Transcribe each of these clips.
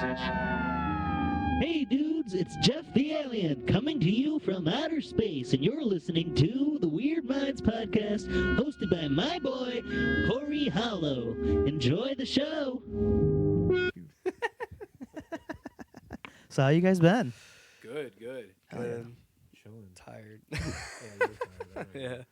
message. Hey dudes, it's Jeff the Alien coming to you from outer space, and you're listening to the Weird Minds Podcast, hosted by my boy, Corey Hollow. Enjoy the show. So how you guys been? Good. Good. Chilling. Tired. Yeah, you're tired. Yeah.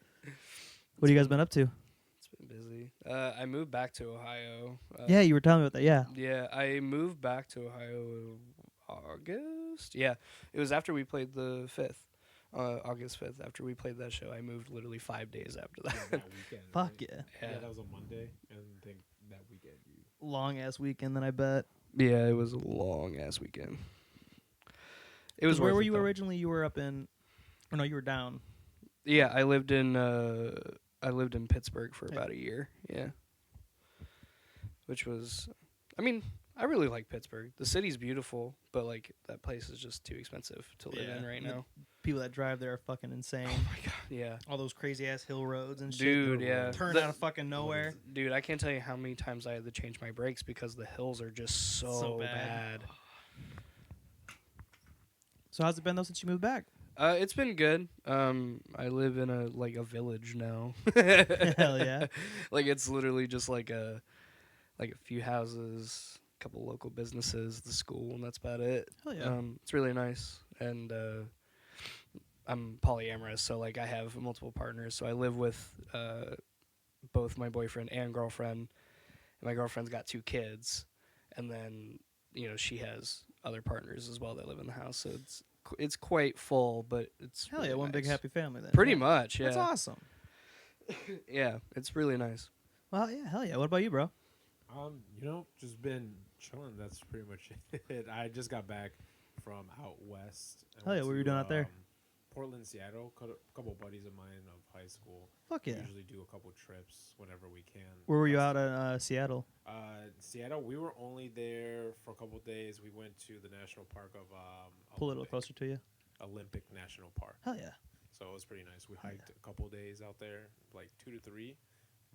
What have you guys been up to? It's been busy. I moved back to Ohio. Yeah, you were telling me about that. Yeah. Yeah, I moved back to Ohio August. Yeah, it was after we played the 5th. August 5th, after we played that show. I moved literally 5 days after that. That weekend. Fuck right? yeah. Yeah, that was a Monday, and I think that weekend you. Long ass weekend, then I bet. Yeah, it was a long-ass weekend. It was Where worth were it, you though. originally? You were up in, or no, you were down. Yeah, I lived in Pittsburgh for about a year. Yeah. Which was, I mean, I really like Pittsburgh. The city's beautiful, but like that place is just too expensive to live in right now. People that drive there are fucking insane. Oh my god, yeah. All those crazy ass hill roads and shit. Dude, yeah. Turn out of fucking nowhere. Dude, I can't tell you how many times I had to change my brakes because the hills are just so bad. So how's it been though since you moved back? It's been good. I live in a village now. Hell yeah. Like it's literally just like a few houses, a couple local businesses, the school, and that's about it. Hell yeah. It's really nice, and I'm polyamorous, so like I have multiple partners. So I live with both my boyfriend and girlfriend. And my girlfriend's got 2 kids, and then she has other partners as well that live in the house. So it's quite full, but it's Hell really yeah, one big nice. happy family then. Pretty Yeah. much, yeah. That's awesome. Yeah, it's really nice. Well, yeah, hell yeah. What about you, bro? Just been chilling. That's pretty much it. I just got back from out west. Hell yeah, what were you doing out there? Portland, Seattle. A couple buddies of mine of high school. Fuck yeah. We usually do a couple trips whenever we can. Where were you out in Seattle? Seattle, we were only there for a couple days. We went to the national park of Pull a little closer to you. Olympic National Park. Hell yeah. So it was pretty nice. We hiked a couple days out there, like 2 to 3,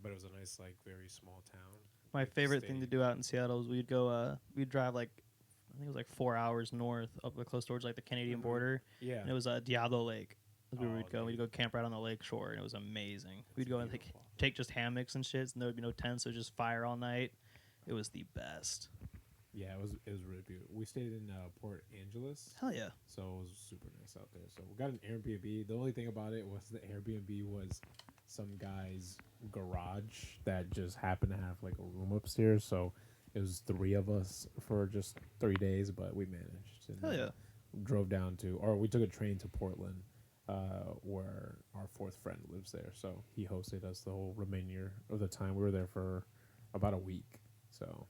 but it was a nice, like, very small town. My favorite thing to do out in Seattle is we'd drive like, I think it was like 4 hours north up close towards like the Canadian border. Yeah. And it was Diablo Lake. That's where we'd go. nice. We'd go camp right on the lake shore, and it was amazing. We'd go and beautiful. take just hammocks and shits, and there would be no tents, so just fire all night. It was the best. Yeah, it was really beautiful. We stayed in Port Angeles, Hell yeah. so it was super nice out there. So we got an Airbnb. The only thing about it was the Airbnb was some guy's garage that just happened to have like a room upstairs. So it was 3 of us for just 3 days, but we managed. And Hell yeah. drove down we took a train to Portland, where our 4th friend lives there. So he hosted us the whole remainder of the time. We were there for about a week. So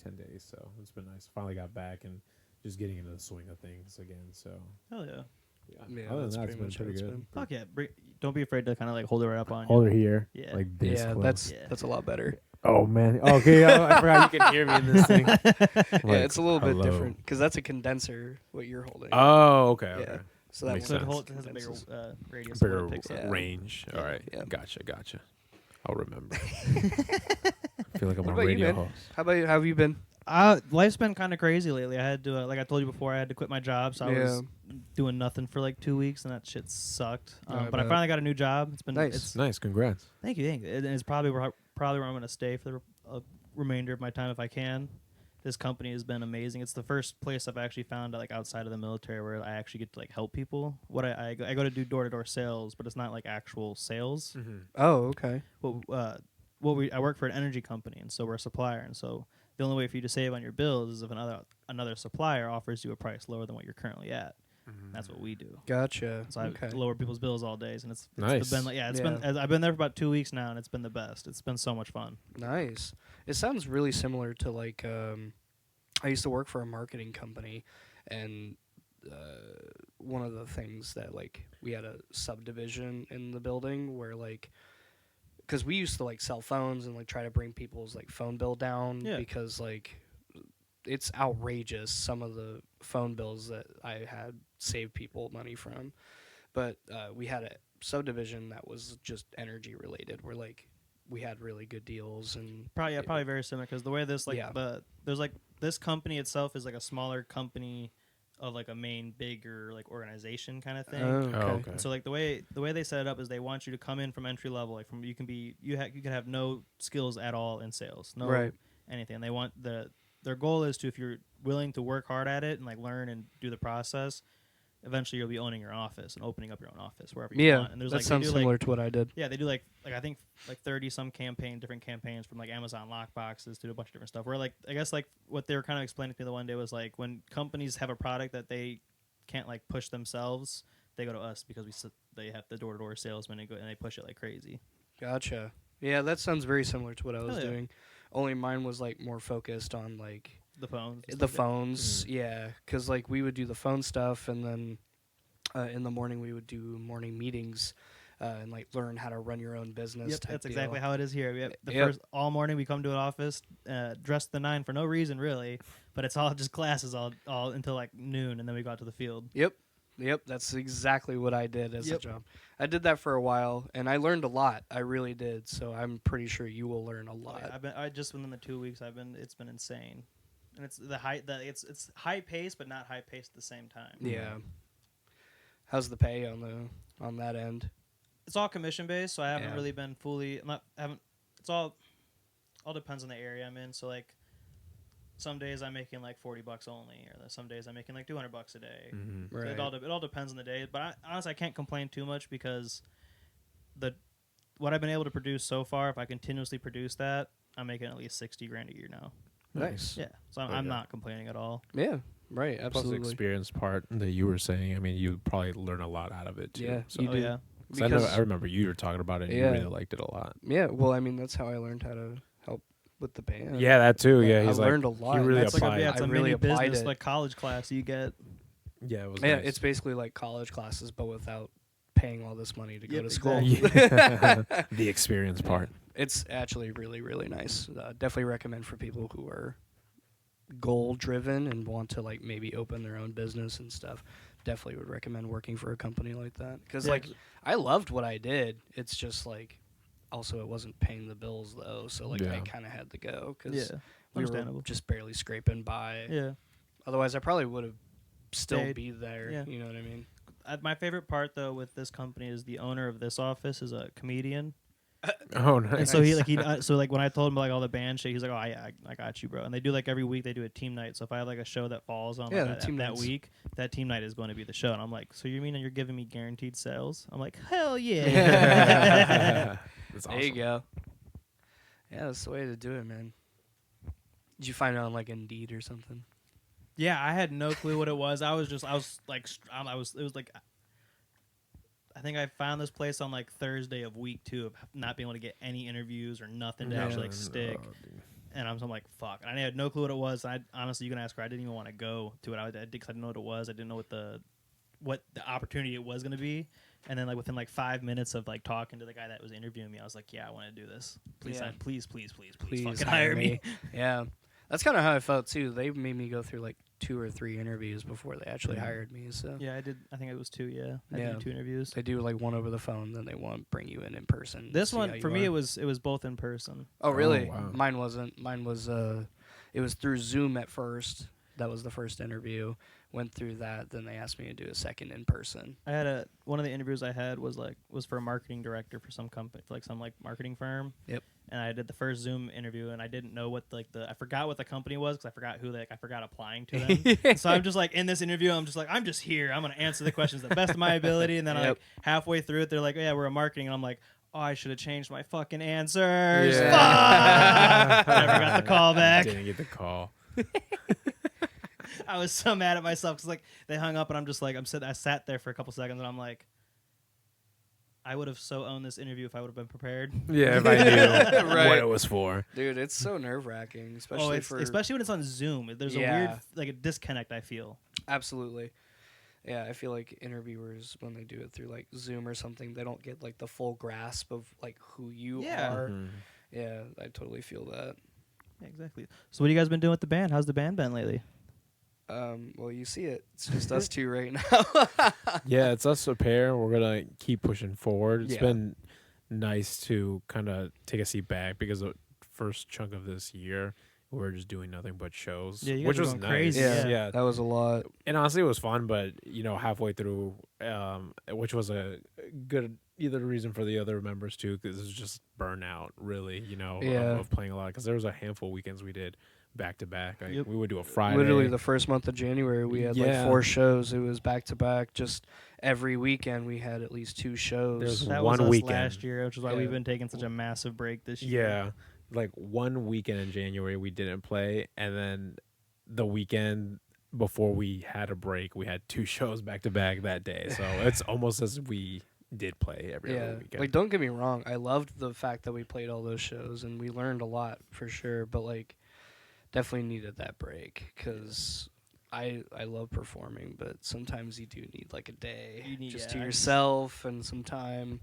10 days. So it's been nice. Finally got back and just getting into the swing of things again. So Hell yeah. Yeah, other that's than that, it's pretty been much pretty how it's good. been. Fuck yeah. Don't be afraid to kind of like hold it right up on Hold you. her here, Yeah. like this. Yeah, close. that's a lot better. Oh man. Okay, I forgot you can hear me in this thing. Yeah, it's a little bit hello. different because that's a condenser. What you're holding. Oh, okay. Yeah. Okay. So that Makes So one it sense. has a bigger condenses. radius. of what Bigger it picks up. Yeah. range. Yeah. All right. Yeah. Gotcha. I'll remember. I feel like I'm What a about you, radio man? host. How about you? How have you been? Life's been kind of crazy lately. I had to, like I told you before, I had to quit my job, so I was doing nothing for like 2 weeks, and that shit sucked. I But I bet. finally got a new job. It's been Nice. It's, Nice. Congrats. thank you. And it's probably where I'm going to stay for the remainder of my time if I can. This company has been amazing. It's the first place I've actually found like outside of the military where I actually get to like help people. What I go to do door-to-door sales, but it's not like actual sales. Mm-hmm. Oh, okay. I work for an energy company, and so we're a supplier, and so the only way for you to save on your bills is if another supplier offers you a price lower than what you're currently at. That's what we do. Gotcha. So I Okay. lower people's bills all days, and it's Nice. been been I've been there for about 2 weeks now, and it's been the best. It's been so much fun. Nice. It sounds really similar to like I used to work for a marketing company, and one of the things that like we had a subdivision in the building where like because we used to like sell phones and like try to bring people's like phone bill down because like it's outrageous some of the phone bills that I had saved people money from, but we had a subdivision that was just energy related where like we had really good deals and Probably very similar because the way this like Yeah. there's like this company itself is like a smaller company of like a main bigger like organization kind of thing. Okay. And so like the way they set it up is they want you to come in from entry level, like from you can have no skills at all in sales, no Right. anything. They want their goal is to, if you're willing to work hard at it and like learn and do the process, eventually you'll be owning your office and opening up your own office wherever you want. And there's that like sounds they do similar like, to what I did. yeah, they do like I think like 30 some different campaigns from like Amazon lockboxes to a bunch of different stuff. Where like I guess like what they were kind of explaining to me the one day was like when companies have a product that they can't like push themselves, they go to us because they have the door-to-door salesman and they push it like crazy. Gotcha. Yeah, that sounds very similar to what I was Hell yeah. doing. Only mine was like more focused on like The phones. and the stuff. phones. Yeah, because like we would do the phone stuff, and then in the morning we would do morning meetings and like learn how to run your own business. Yep, type that's deal. exactly how it is here. We have the Yep. first all morning we come to an office dressed to the nine for no reason really, but it's all just classes all until like noon, and then we go out to the field. Yep, that's exactly what I did as a Yep. job. I did that for a while, and I learned a lot. I really did. So I'm pretty sure you will learn a lot. I just within the 2 weeks it's been insane, and it's it's high paced but not high paced at the same time. Yeah. How's the pay on that end? It's all commission based, so I haven't Yeah. really been fully. It's all depends on the area I'm in. So like, some days I'm making like $40 only, or some days I'm making like $200 a day. Mm-hmm. So Right. it all depends on the day. But honestly, I can't complain too much because what I've been able to produce so far, if I continuously produce that, I'm making at least $60,000 a year now. Nice. Yeah, so I'm Okay. not complaining at all. Yeah. Right. Plus the Absolutely. experience part that you were saying, I mean, you probably learn a lot out of it too. Yeah, So, you do. Yeah. 'cause I, Because I remember you were talking about it and Yeah. you really liked it a lot. yeah. Well, I mean, that's how I learned how to help with the band. Yeah, that too. Yeah, Yeah, I he's like, learned a lot. he really It's like applied. it's I a really mini applied business it. like college class you get. Yeah, it was Yeah, nice. it's basically like college classes, but without paying all this money to go Yep, to school. exactly. the experience part. It's actually really, really nice. Definitely recommend for people who are goal driven and want to like maybe open their own business and stuff. Definitely would recommend working for a company like that because Yeah. like I loved what I did. It's just like also it wasn't paying the bills though, so like I Yeah. kind of had to go because Yeah, we were understandable. just barely scraping by. Yeah. Otherwise, I probably would have still Stayed. be there. Yeah. You know what I mean? My favorite part though with this company is the owner of this office is a comedian. Oh, And nice. so he when I told him like all the band shit, he's like, "Oh, I got you, bro." And they do like every week they do a team night. So if I have like a show that falls on Yeah, like, the team that nights. week, that team night is going to be the show. And I'm like, "So you mean you're giving me guaranteed sales?" I'm like, "Hell yeah!" That's There you go. Yeah, that's the way to do it, man. Did you find it on like Indeed or something? Yeah, I had no clue what it was. It was like, I think I found this place on like Thursday of week 2 of not being able to get any interviews or nothing to actually like stick. And I'm like, fuck. And I had no clue what it was. And honestly, you can ask her. I didn't even want to go to it. I did because I didn't know what it was. I didn't know what the opportunity it was going to be. And then like within like 5 minutes of like talking to the guy that was interviewing me, I was like, yeah, I want to do this. Please, Yeah. please Please fucking hire me. Yeah, that's kind of how I felt too. They made me go through like 2 or 3 interviews before they actually hired me. So Yeah, I did. I think it was 2. Yeah, I Yeah. did 2 interviews. they do like one over the phone, then they want to bring you in person. This see how one you for me, are. it was both in person. Oh really? Oh, wow. Mine wasn't. Mine was it was through Zoom at first. That was the first interview. Went through that, then they asked me to do a second in person. I had one of the interviews I had was for a marketing director for some company, for like some like marketing firm. Yep. And I did the first Zoom interview, and I didn't know what I forgot what the company was because I forgot I forgot applying to them. So I'm just like in this interview, I'm just here. I'm gonna answer the questions the best of my ability, and then Yep. like halfway through it, they're like, oh, yeah, we're a marketing, and I'm like, oh, I should have changed my fucking answers. Yeah. Fuck! Never got the call back. Didn't get the call. I was so mad at myself because like they hung up and I'm just like I sat there for a couple seconds and I'm like, I would have so owned this interview if I would have been prepared. Yeah, if I knew Right. what it was for. Dude, it's so nerve-wracking, especially for especially when it's on Zoom. There's a Yeah. weird like a disconnect I feel. Absolutely. Yeah, I feel like interviewers when they do it through like Zoom or something, they don't get like the full grasp of like who you Yeah. are. Mhm. Yeah, I totally feel that. Yeah, exactly. So what have you guys been doing with the band? How's the band been lately? Well, you see it. It's just us two right now. Yeah, it's us a pair. We're gonna keep pushing forward. It's Yeah. been nice to kind of take a seat back because the first chunk of this year we were just doing nothing but shows, Yeah, you guys which were was going nice. crazy. Yeah. That was a lot. And honestly, it was fun, but halfway through, which was a good either reason for the other members too, because it was just burnout, really, of playing a lot. Because there was a handful of weekends we did back to back. We would do a Friday. Literally, the first month of January, we had like 4 shows. It was back to back. Just every weekend, we had at least 2 shows. There's That one was us weekend last year, which is why we've been taking such a massive break this year. Yeah, like one weekend in January we didn't play, and then the weekend before we had a break, we had 2 shows back to back that day. So it's almost as if we did play every other weekend. Like, don't get me wrong, I loved the fact that we played all those shows and we learned a lot for sure. But like, definitely needed that break because I love performing, but sometimes you do need like a day just to yourself and some time.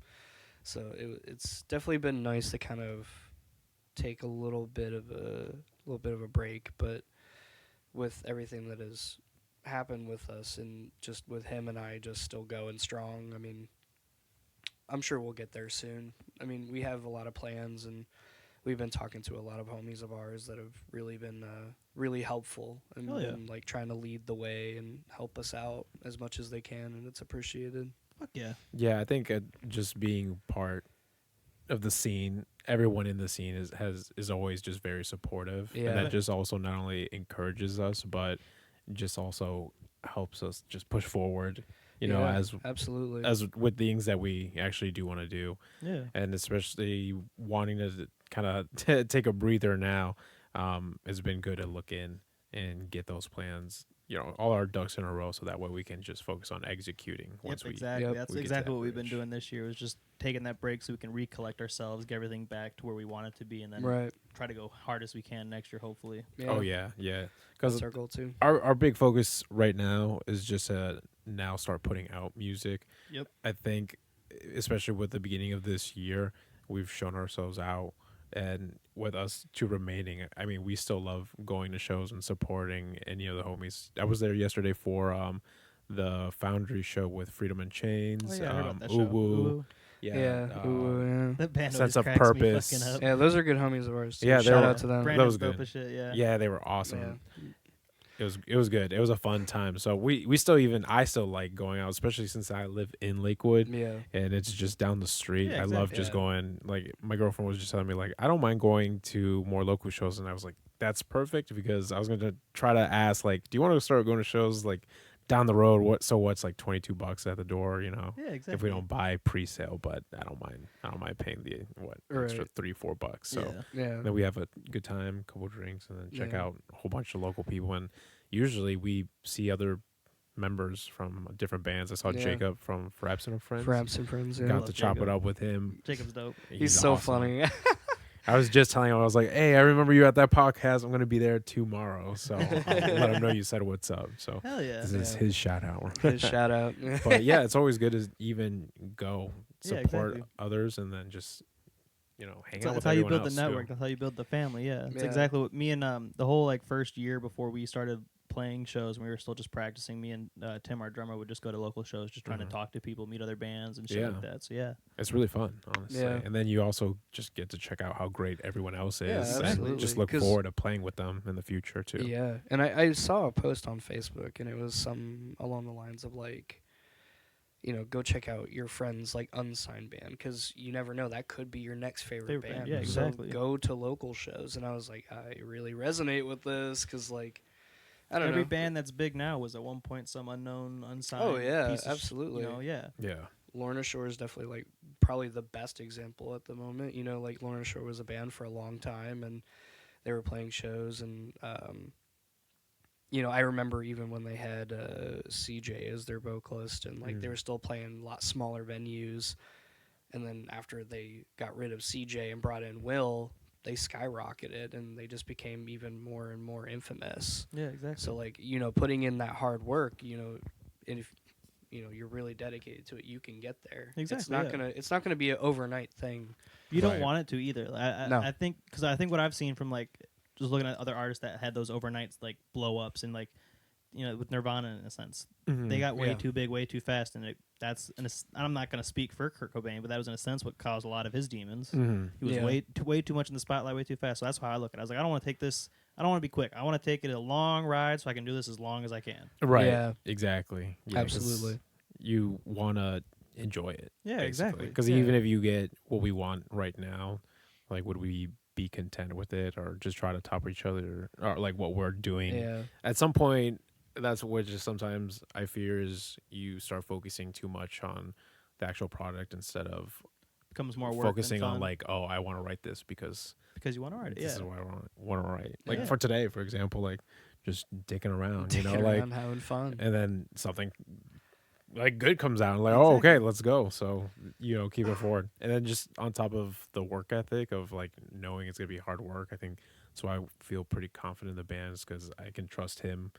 So it's definitely been nice to kind of take a little bit of a break, but with everything that has happened with us and just with him and I just still going strong, I mean, I'm sure we'll get there soon. I mean, we have a lot of plans, and we've been talking to a lot of homies of ours that have really been really helpful and been like trying to lead the way and help us out as much as they can, and it's appreciated. Fuck yeah. Yeah, I think just being part of the scene, everyone in the scene is always just very supportive, and that just also not only encourages us, but just also helps us just push forward. Absolutely, as with things that we actually do want to do, and especially wanting to kind of take a breather now, it's been good to look in and get those plans, all our ducks in a row, so that way we can just focus on executing. Exactly. That's exactly what we've been doing this year. Was just taking that break so we can recollect ourselves, get everything back to where we want it to be, and then try to go hard as we can next year, hopefully. Yeah. Oh yeah. Because that's our goal too. Our big focus right now is just to now start putting out music. Yep. I think, especially with the beginning of this year, we've shown ourselves out. And with us 2 remaining, I mean, we still love going to shows and supporting any of the homies. I was there yesterday for the Foundry show with Freedom and Chains. Oh, yeah, I heard about that Ooh show. Woo. That band Sense always of cracks Purpose. Me fucking up. Yeah, those are good homies of ours too. Yeah, shout out to them. Brandon's was dope good. as shit, Yeah, they were awesome. It was good. It was a fun time. So I still like going out, especially since I live in Lakewood. Yeah. And it's just down the street. Yeah, I love just going, like, my girlfriend was just telling me, like, I don't mind going to more local shows. And I was like, that's perfect, because I was going to try to ask, like, do you want to start going to shows, like, down the road? What's like $22 at the door, Yeah, exactly. if we don't buy pre-sale, but I don't mind paying the extra $3-4. So then we have a good time, couple drinks, and then check out a whole bunch of local people. And usually we see other members from different bands. I saw Jacob from Fraps and Friends. Fraps and Friends. Yeah. Got to chop it up with him. Jacob's dope. He's so awesome. funny. I was just telling him, I was like, hey, I remember you at that podcast. I'm going to be there tomorrow. So I'll let him know you said what's up. So Hell yeah. this is his shout out. His shout out. But yeah, it's always good to even go support exactly. others, and then just, hang out with That's how you build the else, network. too. That's how you build the family. Yeah. It's Yeah. exactly what me and the whole like first year before we started playing shows, and we were still just practicing. Me and Tim, our drummer, would just go to local shows, just trying to talk to people, meet other bands and shit like that. So yeah, it's really fun, honestly. Yeah. And then you also just get to check out how great everyone else is, absolutely. and just look 'Cause- forward to playing with them in the future too. Yeah, and I saw a post on Facebook, and it was some along the lines of like, go check out your friend's like unsigned band, because you never know, that could be your next favorite band. Yeah, exactly. So go to local shows, and I was like, I really resonate with this, because like, I don't know. every band that's big now was at one point some unknown, unsigned. Oh yeah, piece of absolutely. yeah. Lorna Shore is definitely like probably the best example at the moment. Like Lorna Shore was a band for a long time, and they were playing shows, and I remember even when they had CJ as their vocalist, and like they were still playing a lot smaller venues, and then after they got rid of CJ and brought in Will, they skyrocketed, and they just became even more and more infamous. Yeah, exactly. So like, putting in that hard work, and if you're really dedicated to it, you can get there. Exactly. It's not gonna be an overnight thing. You don't want it to either. No. I think what I've seen from like just looking at other artists that had those overnights like blow ups, and like with Nirvana in a sense. Mhm. They got way Yeah. too big, way too fast, and I'm not going to speak for Kurt Cobain, but that was in a sense what caused a lot of his demons. Mhm. He was Yeah. way too much in the spotlight, way too fast. So that's how I look at it. I was like, I don't want to take this. I don't want to be quick. I want to take it a long ride so I can do this as long as I can. Right. Yeah. Exactly. Yeah, 'cause Absolutely. You want to enjoy it. Yeah, exactly. Because Yeah. even if you get what we want right now, like, would we be content with it, or just try to top each other, or like what we're doing? Yeah. At some point, that's what just sometimes I fear is you start focusing too much on the actual product instead of Becomes more work focusing than on fun like, oh, I want to write this because because you want to write it. this Yeah. is what I want to write. Like Yeah. for today, for example, like just dicking around, Dicking like, around, having fun. and then something like good comes out, like, oh, Exactly. okay, let's go. So keep it forward, and then just on top of the work ethic of like knowing it's gonna be hard work, I think that's why I feel pretty confident in the bands because I can trust him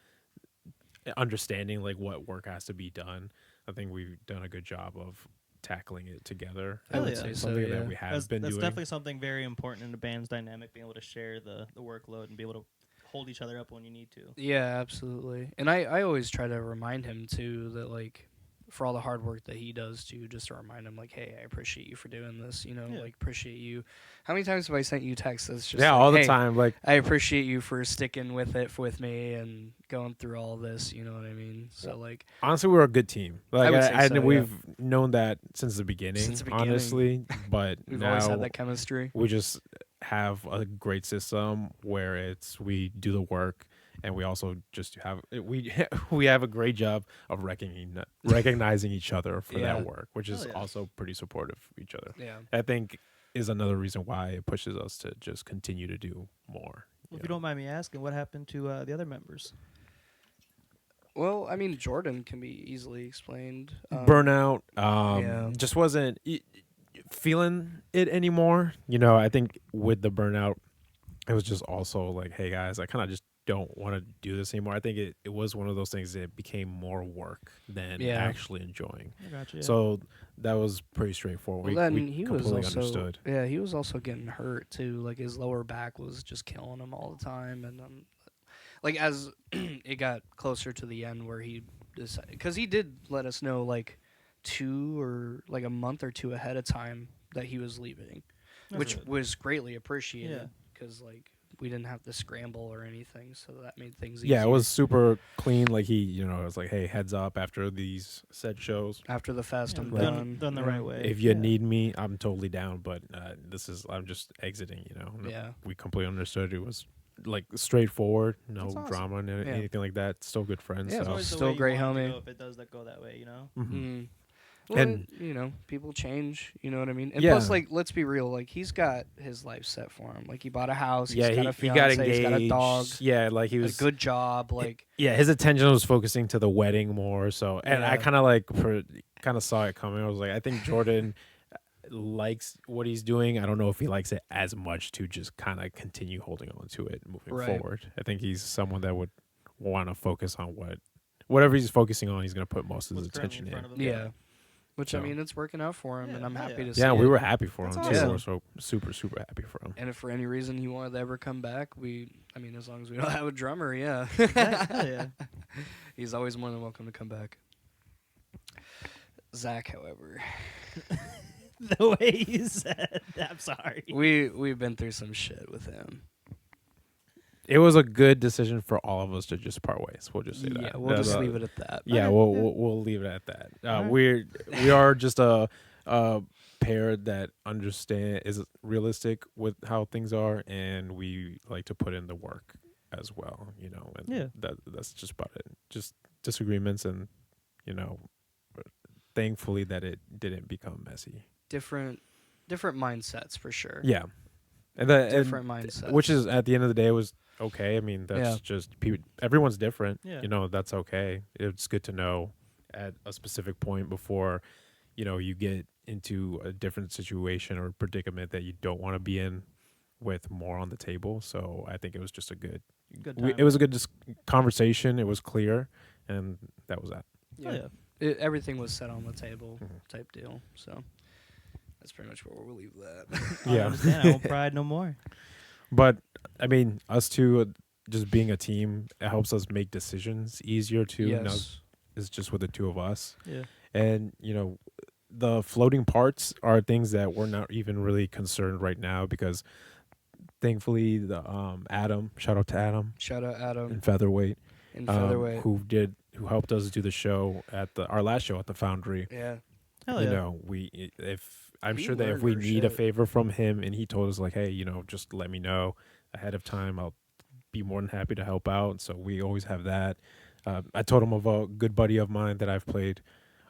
understanding like what work has to be done. I think we've done a good job of tackling it together. I would yeah. say so. Something Yeah. that we have That's been doing. definitely something very important in a band's dynamic, being able to share the workload and be able to hold each other up when you need to. Yeah, absolutely. And I always try to remind him too that like for all the hard work that he does too, just to remind him like, hey, I appreciate you for doing this, Yeah. like appreciate you. How many times have I sent you texts that's just yeah, like, all the "Hey, time. Like, I appreciate you for sticking with it with me and going through all this, you know what I mean? So like honestly, we're a good team. Like, would say so, we've known that since the beginning. Since the beginning. Honestly, but we've now always had that chemistry. we just have a great system where we do the work, and we also just have we have a great job of recognizing each other for Yeah. that work, which is Hell yeah. also pretty supportive of each other. Yeah. I think is another reason why it pushes us to just continue to do more. If you don't mind me asking, what happened to the other members? Well, I mean, Jordan can be easily explained. Burnout, yeah. just wasn't feeling it anymore. I think with the burnout, it was just also like, hey guys, I kind of just don't want to do this anymore. I think it was one of those things that became more work than Yeah. actually enjoying. I gotcha. Yeah. So that was pretty straightforward. Well, then we he was completely also understood. yeah, he was also getting hurt too. Like his lower back was just killing him all the time, and like as it got closer to the end, where he decided, because he did let us know like 2 or like a month or 2 ahead of time that he was leaving, That's which good. was greatly appreciated Yeah. because like we didn't have to scramble or anything, so that made things easier. Yeah, it was super clean. Like it was like, hey, heads up after these said shows. after the fest. Yeah, I'm done done. the Yeah. right way. If you Yeah. need me, I'm totally down. But I'm just exiting. No, Yeah. we completely understood. It was like straightforward, no That's awesome. drama and Yeah. anything like that. Still good friends. Yeah, It's so. always the Still way you great want it to homie. go if it does go that way, Mhm. Mm. Well, And- people change. You know what I mean? And Yeah. plus, like, let's be real. Like, he's got his life set for him. Like, he bought a house. Yeah, He's got a he fiance. got engaged. He's got a dog. Yeah, like he A was good job. Like, Yeah, his attention was focusing to the wedding more. So, and I Yeah. kind of saw it coming. I was like, I think Jordan likes what he's doing. I don't know if he likes it as much to just kind of continue holding on to it moving Right. forward. I think he's someone that would want to focus on whatever he's focusing on. He's going to put most of his What's currently attention in front in. of him. yeah. Which I So- mean, it's working out for him, Yeah, and I'm hell happy yeah. to see. Yeah, it. we were happy for That's him awesome. too. We're so super, super happy for him. And if for any reason he wanted to ever come back, I mean, as long as we don't have a drummer, yeah. Hell yeah. He's always more than welcome to come back. Zach, however, The way you said, I'm sorry. we've been through some shit with him. It was a good decision for all of us to just part ways. We'll just say Yeah, that. we'll That's just a- leave it at that. Yeah, Okay, we'll leave it at that. Alright. We are just a pair that is realistic with how things are, and we like to put in the work as well. And Yeah. that's just about it. Just disagreements, and thankfully that it didn't become messy. Different mindsets for sure. Yeah, and that Different mindsets. which is at the end of the day was okay. I mean, that's Yeah. just everyone's different. Yeah. That's okay. It's good to know at a specific point before, you get into a different situation or predicament that you don't want to be in with more on the table. So I think it was just a good, Good it time. was a good conversation. It was clear, and that was that. Hell yeah. Everything was set on the table, Mhm. type deal. So that's pretty much where we'll leave that. I Yeah. understand. I won't pride no more. But I mean, us two, just being a team, it helps us make decisions easier too. Now Yes. it's just with the two of us. Yeah. And, the floating parts are things that we're not even really concerned right now because thankfully the Adam, shout out to Adam Shout out Adam and Featherweight, in Featherweight. who helped us do the show at our last show at the Foundry. Yeah. Hell yeah. I'm He sure that if learned we our need a shit. favor from him and he told us like, hey, just let me know ahead of time, I'll be more than happy to help out. So we always have that. I told him of a good buddy of mine that I've played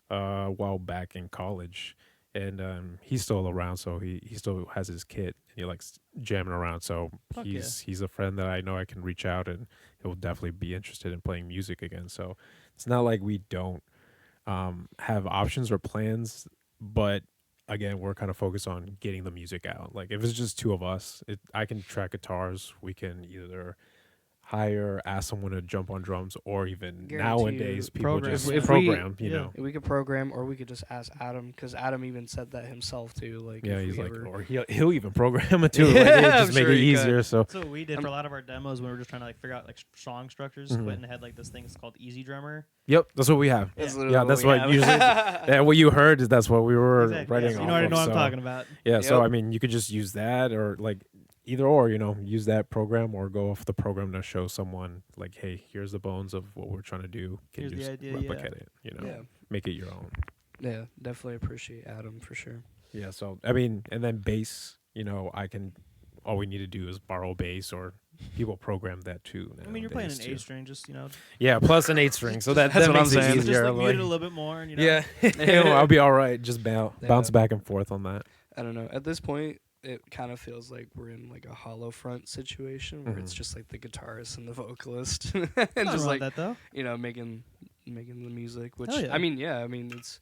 a while back in college, and he's still around, so he still has his kit and he likes jamming around. So Fuck he's a friend that I know I can reach out and he'll definitely be interested in playing music again. So it's not like we don't have options or plans, but again, we're kind of focused on getting the music out. Like if it's just two of us, I can track guitars. We can either ask someone to jump on drums, or even Guarantee nowadays you people program. just If we- program. yeah. We could program, or we could just ask Adam, because Adam even said that himself too. Like, Yeah, if he's we like, ever- or he'll even program it too. Yeah, Like, I'm just make sure it he could. easier. So That's what we did for a lot of our demos when we were just trying to like figure out like song structures. Mhm. Quentin had like this thing called Easy Drummer. yep, that's what we have. That's Yeah. literally Yeah, that's we what have. usually. Yeah, what you heard is that's what we were Exactly. writing Yeah, so off you already of, know what I'm so- talking about. Yeah, so Yep. I mean, you could just use that, or like either or, use that program or go off the program to show someone like, hey, here's the bones of what we're trying to do. Can Here's you the just idea, yeah. replicate it? Yeah. Make it your own. Yeah, definitely appreciate Adam for sure. Yeah. So I mean, and then bass, all we need to do is borrow bass, or people program that too. I mean, you're playing an nowadays, too. A string, just Yeah, plus an 8-string, so that That's what I'm makes it saying. just easier. like mute it a little bit more. And, Yeah, I'll be all right. Just bounce back and forth on that. I don't know. At this point, it kind of feels like we're in like a hollow front situation where it's Mhm. just like the guitarist and the vocalist, and Nothing just wrong like with that though. making the music. Which Hell yeah. I mean, it's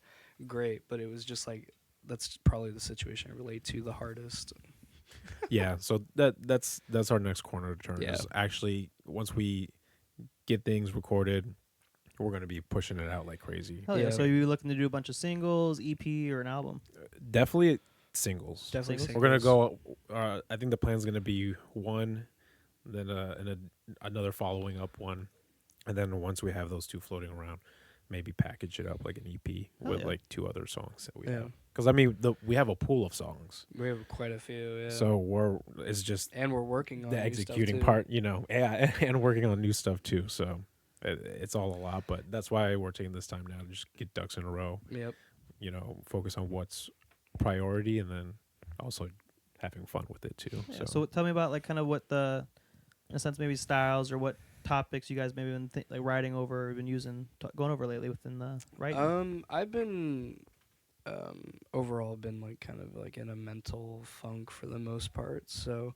great, but it was just like that's probably the situation I relate to the hardest. Yeah, so that's our next corner to turn. Yeah. Is actually once we get things recorded, we're gonna be pushing it out like crazy. Hell yeah. Yeah. So you looking to do a bunch of singles, EP, or an album? Definitely singles. Definitely, Singles? We're gonna go. I think the plan's gonna be one, then another following up one, and then once we have those two floating around, maybe package it up like an EP Hell with yeah. like two other songs that we Yeah. have. Because I mean, we have a pool of songs, We have quite a few. Yeah. so it's just and we're working on the new executing stuff too. part, yeah, and working on new stuff too. So it's all a lot, but that's why we're taking this time now to just get ducks in a row. Yep. Focus on what's priority, and then also having fun with it too. Yeah. So tell me about like kind of what in a sense, maybe styles or what topics you guys maybe been like writing over or been using, going over lately within the writing. I've been overall been like kind of like in a mental funk for the most part. So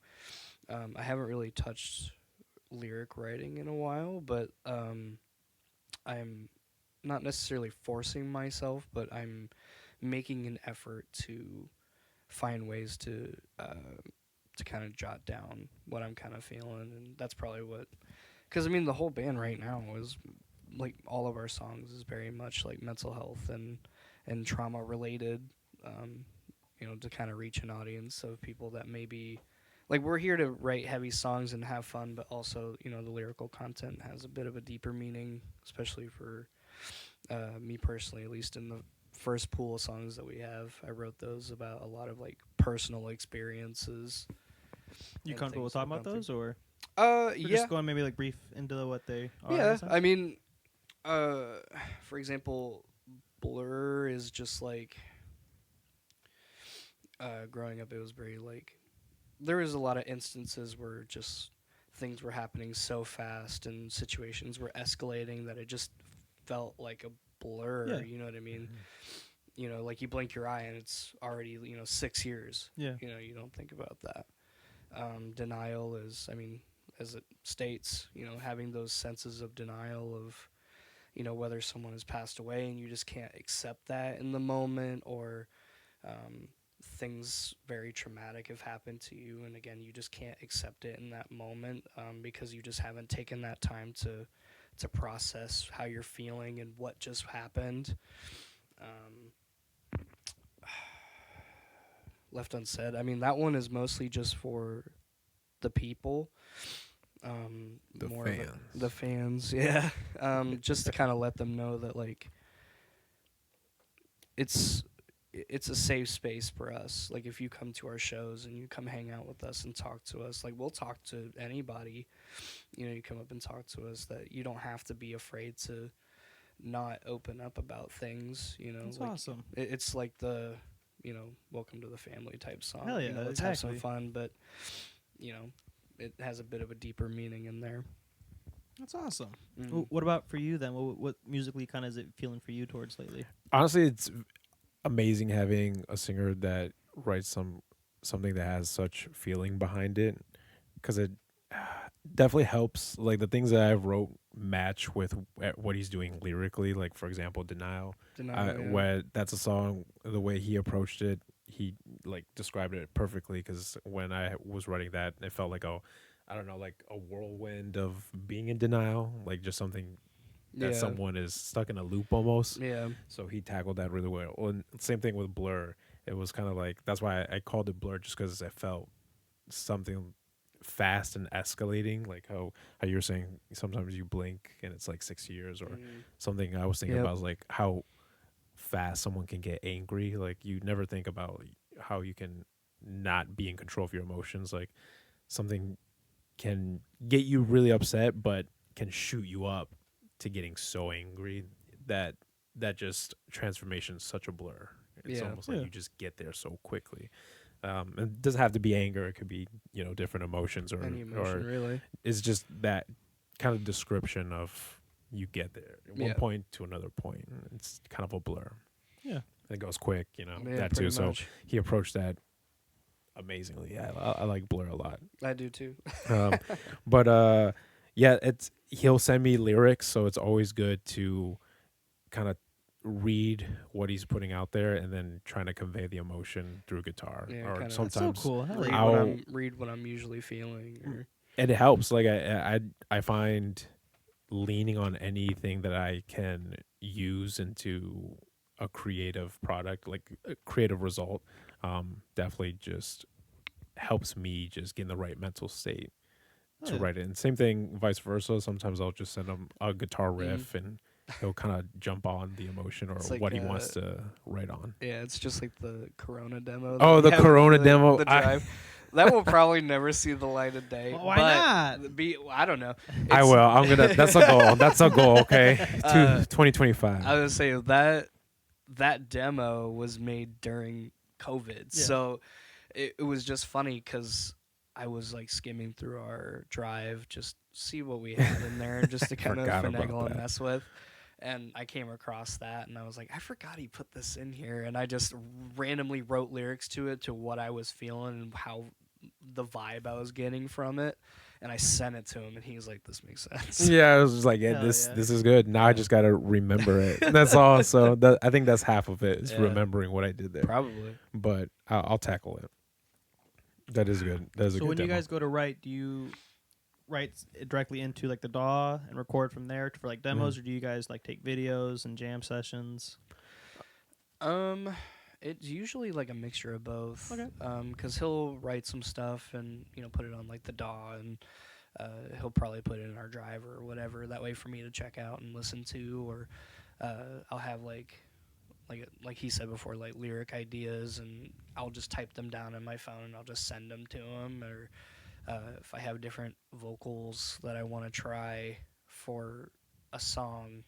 I haven't really touched lyric writing in a while, but I'm not necessarily forcing myself, but I'm making an effort to find ways to kind of jot down what I'm kind of feeling, and that's probably what. Because I mean, the whole band right now is like all of our songs is very much like mental health and trauma related. To kind of reach an audience of people that maybe like we're here to write heavy songs and have fun, but also the lyrical content has a bit of a deeper meaning, especially for me personally, at least in the first pool of songs that we have. I wrote those about a lot of like personal experiences. You and comfortable with things talking I've about gone those, or through. we're Yeah. just going maybe like brief into what they are? in Yeah, a sense? I mean, for example, Blur is just like growing up. It was very like there was a lot of instances where just things were happening so fast and situations were escalating that it just felt like a blur. Yeah. You know what I mean? Like you blink your eye and it's already 6 years. Yeah. You don't think about that. Denial is, I mean, as it states, having those senses of denial of, whether someone has passed away and you just can't accept that in the moment, or things very traumatic have happened to you, and again, you just can't accept it in that moment because you just haven't taken that time to process how you're feeling and what just happened. Left Unsaid, I mean, that one is mostly just for the people. The more fans. the fans, yeah. Just to kind of let them know that like it's a safe space for us. Like if you come to our shows and you come hang out with us and talk to us, like we'll talk to anybody. You come up and talk to us. That you don't have to be afraid to not open up about things. That's like, awesome. It's like the welcome to the family type song. Hell yeah, let's have some exactly. fun, but it has a bit of a deeper meaning in there. That's awesome. Mhm. What about for you then? What musically kind of is it feeling for you towards lately? Honestly, it's amazing having a singer that writes something that has such feeling behind it, because it definitely helps. Like the things that I wrote match with what he's doing lyrically. Like for example, Denial. Denial, yeah. Where that's a song, the way he approached it, he like described it perfectly. Because when I was writing that, it felt like like a whirlwind of being in denial, like just something that Yeah. someone is stuck in a loop almost. Yeah. So he tackled that really well. And same thing with Blur. It was kind of like, that's why I called it Blur, just because it felt something fast and escalating, like how you were saying sometimes you blink and it's like 6 years, or something I was thinking Yep. about is like how fast someone can get angry. Like you never think about how you can not be in control of your emotions. Like something can get you really upset but can shoot you up to getting so angry that just transformation is such a blur. It's Yeah. almost like Yeah. you just get there so quickly. It doesn't have to be anger. It could be, different emotions Any emotion, really. it's just that kind of description of you get there at one Yeah. point to another point. And it's kind of a blur. Yeah. It goes quick, Yeah, that too. pretty So much. he approached that amazingly. Yeah, I like Blur a lot. I do too. But yeah, he'll send me lyrics, so it's always good to kind of read what he's putting out there and then trying to convey the emotion through guitar. Yeah, Or kinda- That's so sometimes cool. Hell read, yeah. what I'm usually feeling. Or, and it helps. Like I find leaning on anything that I can use into a creative product, like a creative result, definitely just helps me just get in the right mental state to Yeah. write it. And same thing, vice versa. Sometimes I'll just send him a guitar riff and he'll kind of jump on the emotion or It's like, what he wants to write on. yeah, it's just like the Corona demo. Oh, that the we have, Corona demo. The drive. That will probably never see the light of day. Well, why but not? I don't know. I will. I'm gonna. That's a goal. That's a goal. Okay, 2025. I was gonna say that demo was made during COVID, Yeah. so it was just funny because I was like skimming through our drive, just see what we had in there, just to kind of Forgot about finagle and that. mess with. And I came across that, and I was like, I forgot he put this in here. And I just randomly wrote lyrics to it, to what I was feeling and how the vibe I was getting from it. And I sent it to him, and he was like, "This makes sense." Yeah, I was just like, Hell this yeah. this is good. Now I just gotta remember it. That's all. So I think that's half of it is Yeah. remembering what I did there. Probably. But I'll tackle it. That is good. That is a So good when demo. you guys go to write, do you write directly into like the DAW and record from there for like demos, or do you guys like take videos and jam sessions? It's usually like a mixture of both. Okay. 'Cause he'll write some stuff and put it on like the DAW, and he'll probably put it in our drive or whatever. That way for me to check out and listen to, or I'll have like he said before, like lyric ideas, and I'll just type them down on my phone and I'll just send them to him. Or if I have different vocals that I want to try for a song,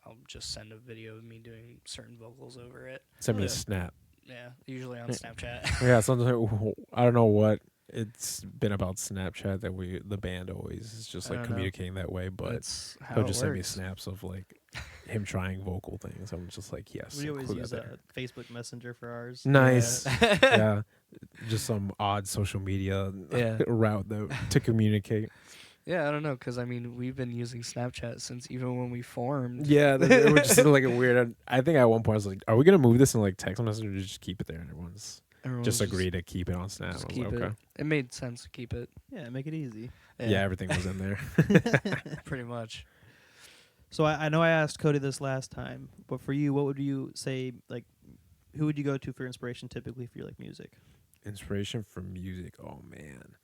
I'll just send a video of me doing certain vocals over it. Send me Yeah. a snap. Yeah, usually on Snapchat. Yeah, sometimes I don't know what it's been about Snapchat that the band always is just I like don't know. communicating that way, but That's how he'll it just send me works. snaps of like him trying vocal things. I'm just like, yes. We always include use that there. Facebook Messenger for ours. Nice. Yeah. Yeah. Just some odd social media Yeah. route to communicate. Yeah, I don't know, because we've been using Snapchat since even when we formed. Yeah, it was just like a weird. I think at one point I was like, "Are we gonna move this in like text message or just keep it there?" And everyone's Everyone just agreed to keep it on Snap. Just I was keep like, it. okay. It made sense to keep it. Yeah, make it easy. Yeah, everything was in there. pretty much. So I know I asked Cody this last time, but for you, what would you say? Like, who would you go to for inspiration typically for your like music? Inspiration for music. Oh man.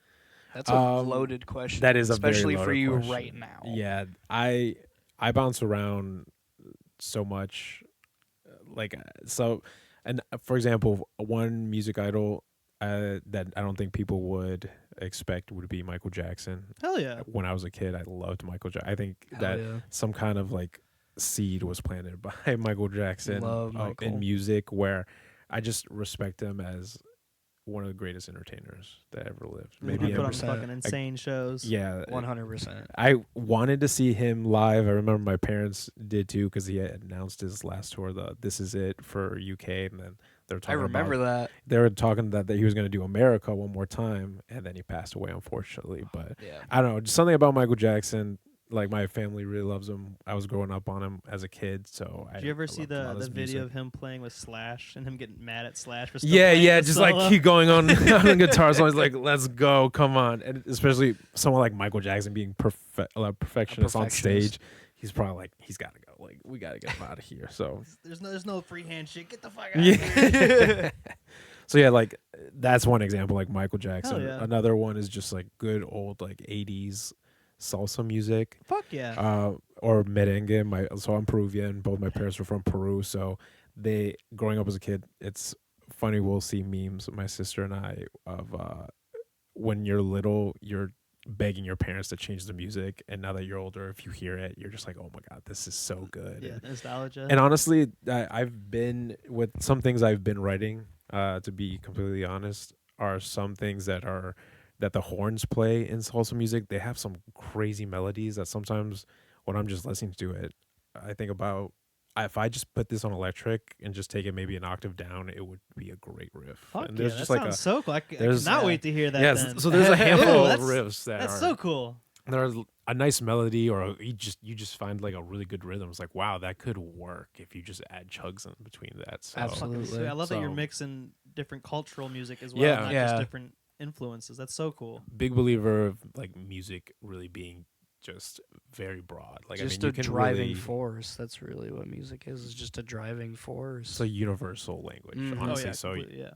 That's a loaded question. That is a very especially for loaded you question. right now. Yeah, I bounce around so much, and for example, one music idol that I don't think people would expect would be Michael Jackson. Hell yeah. When I was a kid, I loved Michael Jackson. I think Hell that yeah. some kind of like seed was planted by Michael Jackson Love Michael. in music, where I just respect him as one of the greatest entertainers that ever lived. Maybe Maybe put on 100%. fucking insane shows. yeah, 100%. I wanted to see him live. I remember my parents did too, because he had announced his last tour, the "This Is It" for UK, and then they were I talking remember that. they were talking that he was going to do America one more time, and then he passed away, unfortunately. But Yeah. I don't know, just something about Michael Jackson. Like, my family really loves him. I was growing up on him as a kid, so Did you ever see loved a lot of the his video music. of him playing with Slash and him getting mad at Slash for still Yeah, playing yeah, the just solo? like keep going on on a guitar song. It's like, let's go, come on. And especially someone like Michael Jackson being perfectionist on perfectionist. stage, he's probably like, he's got to go. Like, we got to get him out of here. So There's no freehand shit. Get the fuck out of here. yeah. So yeah, like that's one example, like Michael Jackson. yeah. Another one is just like good old like 80s salsa music. Fuck yeah. Or merengue. So I'm Peruvian. Both my parents were from Peru. So growing up as a kid, it's funny. We'll see memes, my sister and I, of when you're little, you're begging your parents to change the music, and now that you're older, if you hear it, you're just like, oh my god, this is so good. Yeah, nostalgia. And honestly, I've been with some things I've been writing. To be completely honest, are some things that the horns play in salsa music. They have some crazy melodies that sometimes when I'm just listening to it, I think about, if I just put this on electric and just take it maybe an octave down, it would be a great riff. Fuck And yeah, there's that just like sounds so cool. I there's- cannot wait to hear that. yeah, then. so there's a handful Ooh, of riffs That's are so cool. there's a nice melody, or you just find like a really good rhythm. It's like, wow, that could work if you just add chugs in between that. So Absolutely. Sweet. I love that you're So- mixing different cultural music as well, Yeah. not Yeah. just different influences. That's so cool. big believer of like music really being just very broad. Like, Just I mean, a you can driving really, force. That's really what music is. It's just a driving force. it's a universal language, Mhm. honestly. Oh yeah, So completely, yeah.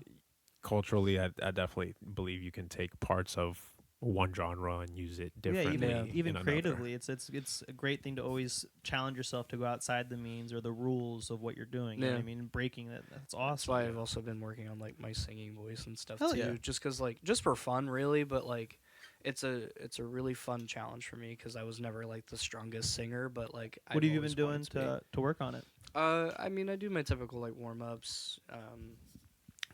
culturally, I definitely believe you can take parts of one genre and use it differently. Yeah, in even another. creatively, it's a great thing to always challenge yourself to go outside the means or the rules of what you're doing. You know what I Yeah. mean, breaking that's That's awesome. why I've also been working on like my singing voice and stuff Hell too. yeah. Just because like just for fun, really. But like, it's a really fun challenge for me because I was never like the strongest singer. But like, What I've have you always been doing wanted to to work on it? be. I mean, I do my typical like warm ups.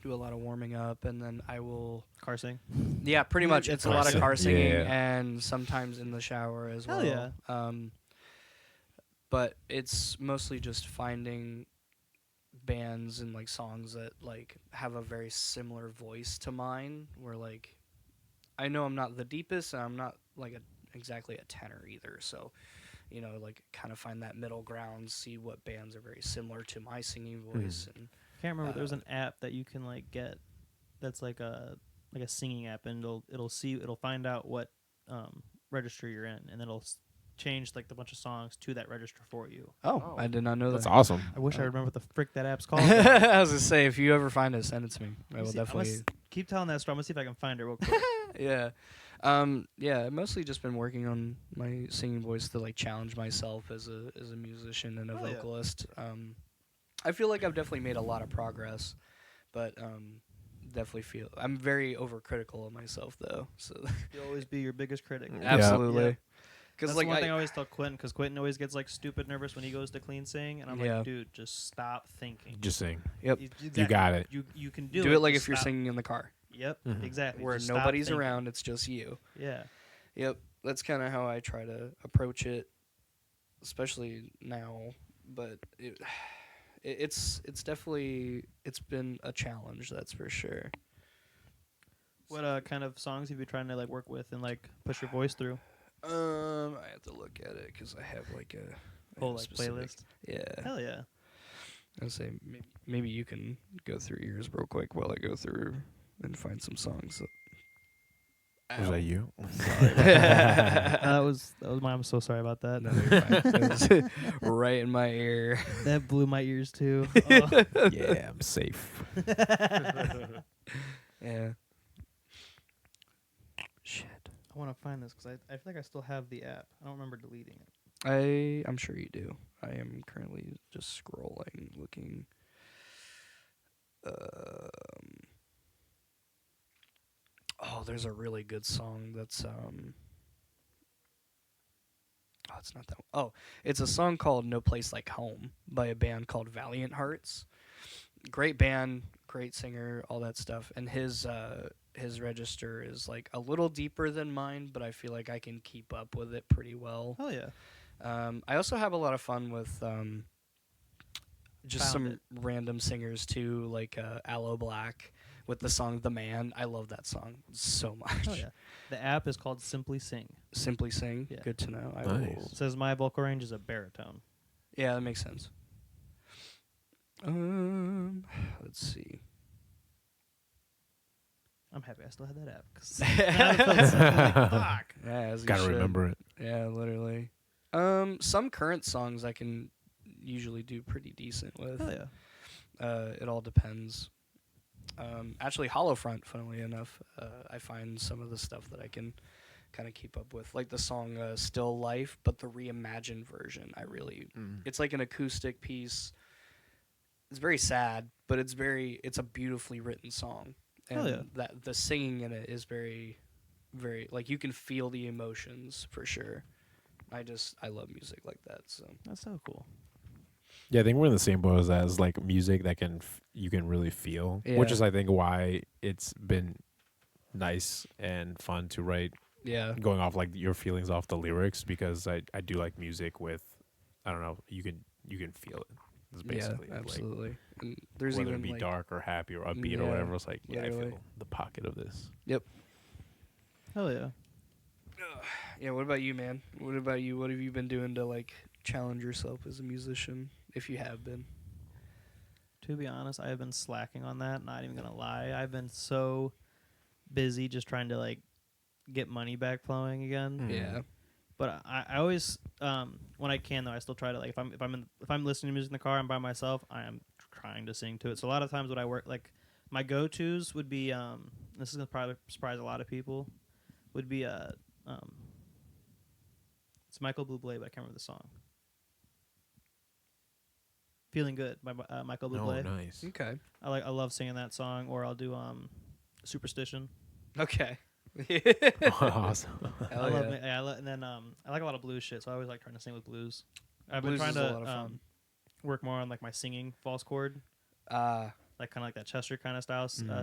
Do a lot of warming up, and then I will. Car sing. Yeah, pretty much. It's a lot of Car car singing. singing Yeah. and sometimes in the shower as Hell well. yeah. But it's mostly just finding bands and like songs that like have a very similar voice to mine. Where like, I know I'm not the deepest, and I'm not like exactly a tenor either. So, you know, like kind of find that middle ground, see what bands are very similar to my singing voice, and I can't remember. There's an app that you can like get that's like a singing app, and it'll find out what register you're in, and then it'll change like the bunch of songs to that register for you. oh, I did not know That's that. awesome. I wish I remember what the frick that app's called. I was gonna say, if you ever find it, send it to me. I will See, I'm gonna definitely. keep telling that story. I'm gonna see if I can find it real quick. Yeah. Yeah, I've mostly just been working on my singing voice to like challenge myself as a musician and a Oh, yeah. vocalist. I feel like I've definitely made a lot of progress, but definitely feel I'm very overcritical of myself though. So You'll always be your biggest critic. absolutely. Yeah. Because That's like one thing I always tell Quentin, because Quentin always gets like stupid nervous when he goes to clean sing, and I'm Yeah. like, dude, just stop thinking. Just sing. Yep. You got it. You can do do it like just if you're stop. singing in the car Yep, Mhm. exactly. where Just stop nobody's thinking. around, it's just you. Yeah. Yep, that's kind of how I try to approach it, especially now. But it's definitely been a challenge, that's for sure. What kind of songs have you trying to like work with and like push your voice through? I have to look at it because I have like a Whole like specific- playlist. Yeah, Hell yeah. I'd say maybe you can go through yours real quick while I go through and find some songs. Was that you? That was mine. I'm so sorry about that. No, you're fine. It was right in my ear. That blew my ears too. Oh. Yeah, I'm safe. Yeah. Shit. I want to find this because I feel like I still have the app. I don't remember deleting it. I'm sure you do. I am currently just scrolling, looking. Oh, there's a really good song that's Oh, it's not that one. Oh, it's a song called No Place Like Home by a band called Valiant Hearts. Great band, great singer, all that stuff. And his register is like a little deeper than mine, but I feel like I can keep up with it pretty well. Oh yeah. I also have a lot of fun with just Found some it. random singers too, like Aloe Black with the song "The Man." I love that song so much. Oh yeah. The app is called Simply Sing. Simply Sing. Yeah. Good to know. I Nice. will. It says my vocal range is a baritone. Yeah, that makes sense. Let's see. I'm happy I still had that app. 'Cause now it feels like, fuck. Yeah, as you Gotta should. remember it. Yeah, literally. Some current songs I can usually do pretty decent with. Oh yeah. It all depends. Actually, Hollowfront, funnily enough, I find some of the stuff that I can kind of keep up with, like the song "Still Life," but the reimagined version. It's like an acoustic piece. It's very sad, but it's a beautifully written song, and Hell yeah. that the singing in it is very, very like you can feel the emotions for sure. I love music like that. So That's so cool. Yeah, I think we're in the same boat as like music that you can really feel, which Yeah. is I think why it's been nice and fun to write. yeah, Going off like your feelings off the lyrics, because I do like music with, I don't know, you can feel it. It's basically yeah, like, absolutely. And there's whether even it be like, dark or happy or upbeat or Yeah, whatever. It's like, yeah, I literally. feel the pocket of this. Hell yeah. Yeah, what about you, man? What about you? What have you been doing to like challenge yourself as a musician, if you have been? To be honest, I have been slacking on that. Not even gonna lie. I've been so busy just trying to like get money back flowing again. Yeah. But I always when I can though, I still try to like if I'm listening to music in the car, I'm by myself, I am trying to sing to it. So a lot of times what I work like my go-tos would be this is gonna probably surprise a lot of people, would be it's Michael Bublé, but I can't remember the song. Feeling Good by Michael Bublé. Oh, nice. Okay. I love singing that song, or I'll do Superstition. Okay. Awesome. Hell I love yeah. and then I like a lot of blues shit, so I always like trying to sing with blues. I've Blues been is trying a lot of to fun. work more on like my singing false chord, like kind of like that Chester kind of style sing. So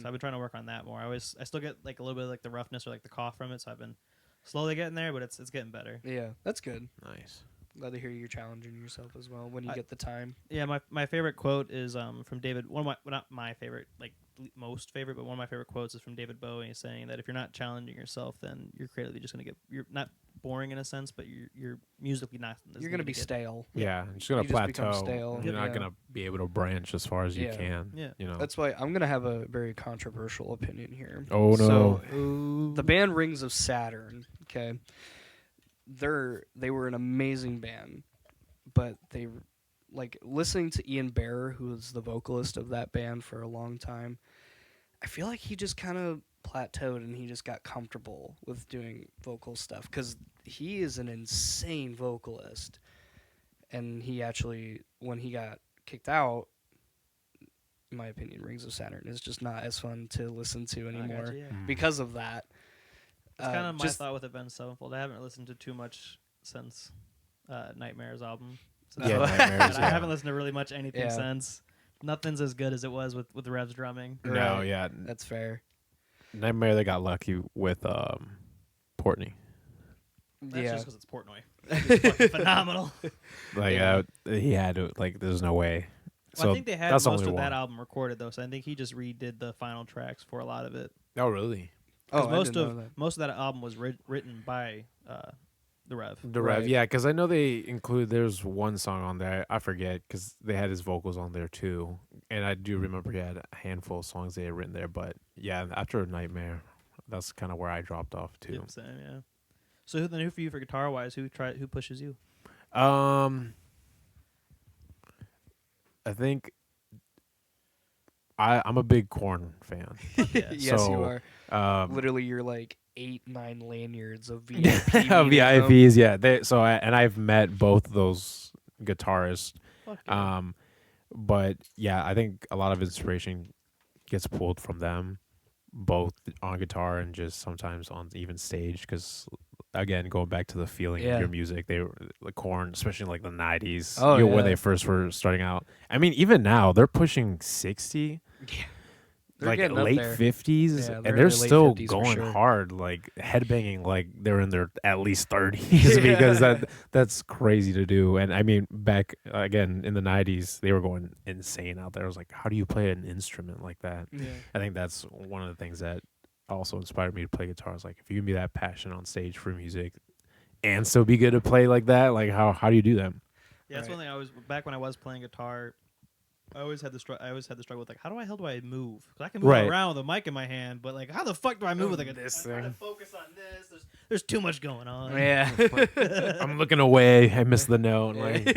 I've been trying to work on that more. I still get like a little bit of like the roughness or like the cough from it, so I've been slowly getting there, but it's getting better. Yeah, that's good. Nice. Glad to hear you're challenging yourself as well when you get the time. Yeah, my favorite quote is from David. One of my not my favorite, like most favorite, but one of my favorite quotes is from David Bowie. He's saying that if you're not challenging yourself, then you're creatively just you're not boring in a sense, but you're musically not. You're gonna be get- stale. Yeah, you're just gonna You just become plateau. stale. You're not Yeah. gonna be able to branch as far as you Yeah. can. Yeah. You know. That's why I'm gonna have a very controversial opinion here. Oh, no. So the band Rings of Saturn, okay, they were an amazing band, but they like listening to Ian Bearer, who was the vocalist of that band for a long time. I feel like he just kind of plateaued and he just got comfortable with doing vocal stuff because he is an insane vocalist, and he actually, when he got kicked out, in my opinion, Rings of Saturn is just not as fun to listen to I anymore gotcha, yeah. because of that. It's kind of my just- thought with Avenged Sevenfold. I haven't listened to too much since Nightmare's album. So Yeah, I Nightmares, yeah. haven't listened to really much anything Yeah. since. Nothing's as good as it was with Rev's drumming. No, Right. yeah. That's fair. Nightmare, they got lucky with Portney. That's yeah. just because it's Portnoy. It's fucking phenomenal. Like Yeah. he had to, like. There's no way. Well, So I think they had that's most only of that one. album recorded though, so I think he just redid the final tracks for a lot of it. Oh, really? 'Cause Oh, I most didn't of know that. most of that album was written by the Rev. The Right. Rev, yeah, because I know they include. There's one song on there. I forget because they had his vocals on there too, and I do remember he had a handful of songs they had written there. But yeah, after Nightmare, that's kind of where I dropped off You know too. what I'm saying, yeah. So who for you for guitar wise? Who pushes you? I think I'm a big Korn fan. Yeah. Yes, you So, are. Um, Literally, you're like 8-9 lanyards of VIP. VIPs, yeah. And I've met both those guitarists. Fuck yeah. But yeah, I think a lot of inspiration gets pulled from them, both on guitar and just sometimes on even stage. Because again, going back to the feeling of your music, they were like Korn, especially in like the '90s, when they first were starting out. I mean, even now they're pushing 60. Yeah. Like getting up late there. 50s, Yeah, and they're in their late still 50s for going sure. hard, like headbanging like they're in their at least 30s because that's crazy to do. And I mean, back again in the 90s, they were going insane out there. I was like, how do you play an instrument like that? Yeah. I think that's one of the things that also inspired me to play guitar. Is like, if you can be that passionate on stage for music and still be good to play like that, like how do you do that? Yeah, that's one thing I was back when I was playing guitar. I always had the struggle with like, how do I move? Because I can move around with a mic in my hand, but like, how the fuck do I move with like this I'm trying to focus on this. There's too much going on. Yeah. I'm looking away. I missed the note. Like,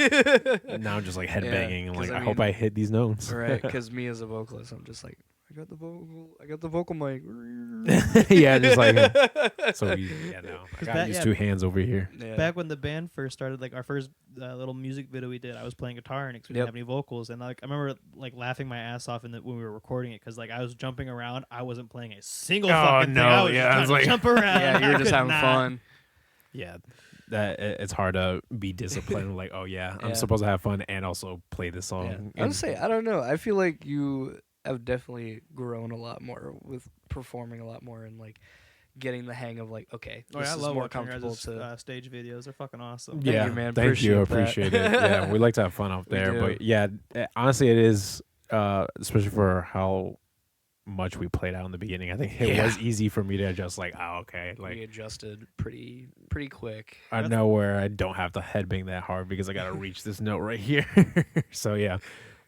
and now I'm just like headbanging. And like, I hope I hit these notes. Right, because me as a vocalist, I'm just like, I got the vocal mic. Yeah, just like so easy. Yeah, no, I got these two hands over here. Yeah. Back when the band first started, like our first little music video we did, I was playing guitar and we didn't have any vocals, and like I remember like laughing my ass off when we were recording it because like I was jumping around, I wasn't playing a single fucking thing. I was just trying to jump around. Yeah, you were just having fun. Yeah. That it's hard to be disciplined. Like, oh yeah, I'm supposed to have fun and also play this song. I would say, I don't know. I feel like you have definitely grown a lot more with performing a lot more and like getting the hang of like, okay, this I is love more watching comfortable to stage videos. They're fucking awesome. Yeah, thank you, man. Thank you. Appreciate it. Yeah, we like to have fun out there. But yeah, honestly, it is, especially for how much we played out in the beginning. I think it was easy for me to adjust. Like, oh, okay, like we adjusted pretty quick. I know where I don't have to headbang that hard because I got to reach this note right here. So yeah,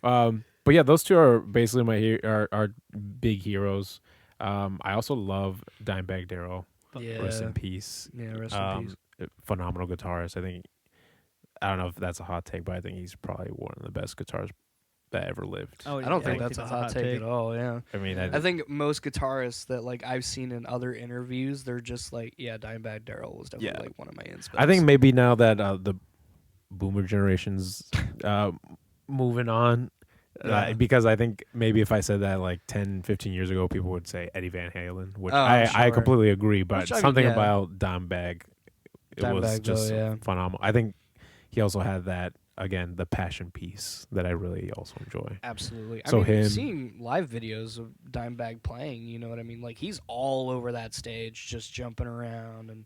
but yeah, those two are basically my are big heroes. I also love Dimebag Darrell. Yeah. Rest in peace. Yeah, rest in peace. Phenomenal guitarist. I don't know if that's a hot take, but I think he's probably one of the best guitarists that ever lived. Oh, I don't think that's a hot take at all. Yeah. I mean, I think most guitarists that like I've seen in other interviews, they're just like, yeah, Dimebag Darrell was definitely like one of my inspo. I think maybe now that the boomer generation's moving on, because I think maybe if I said that like 10, 15 years ago, people would say Eddie Van Halen, which I completely agree. But something about Dimebag, it was just phenomenal. I think he also had that, again, the passion piece that I really also enjoy. Absolutely. So I mean, seeing live videos of Dimebag playing, you know what I mean? Like, he's all over that stage, just jumping around and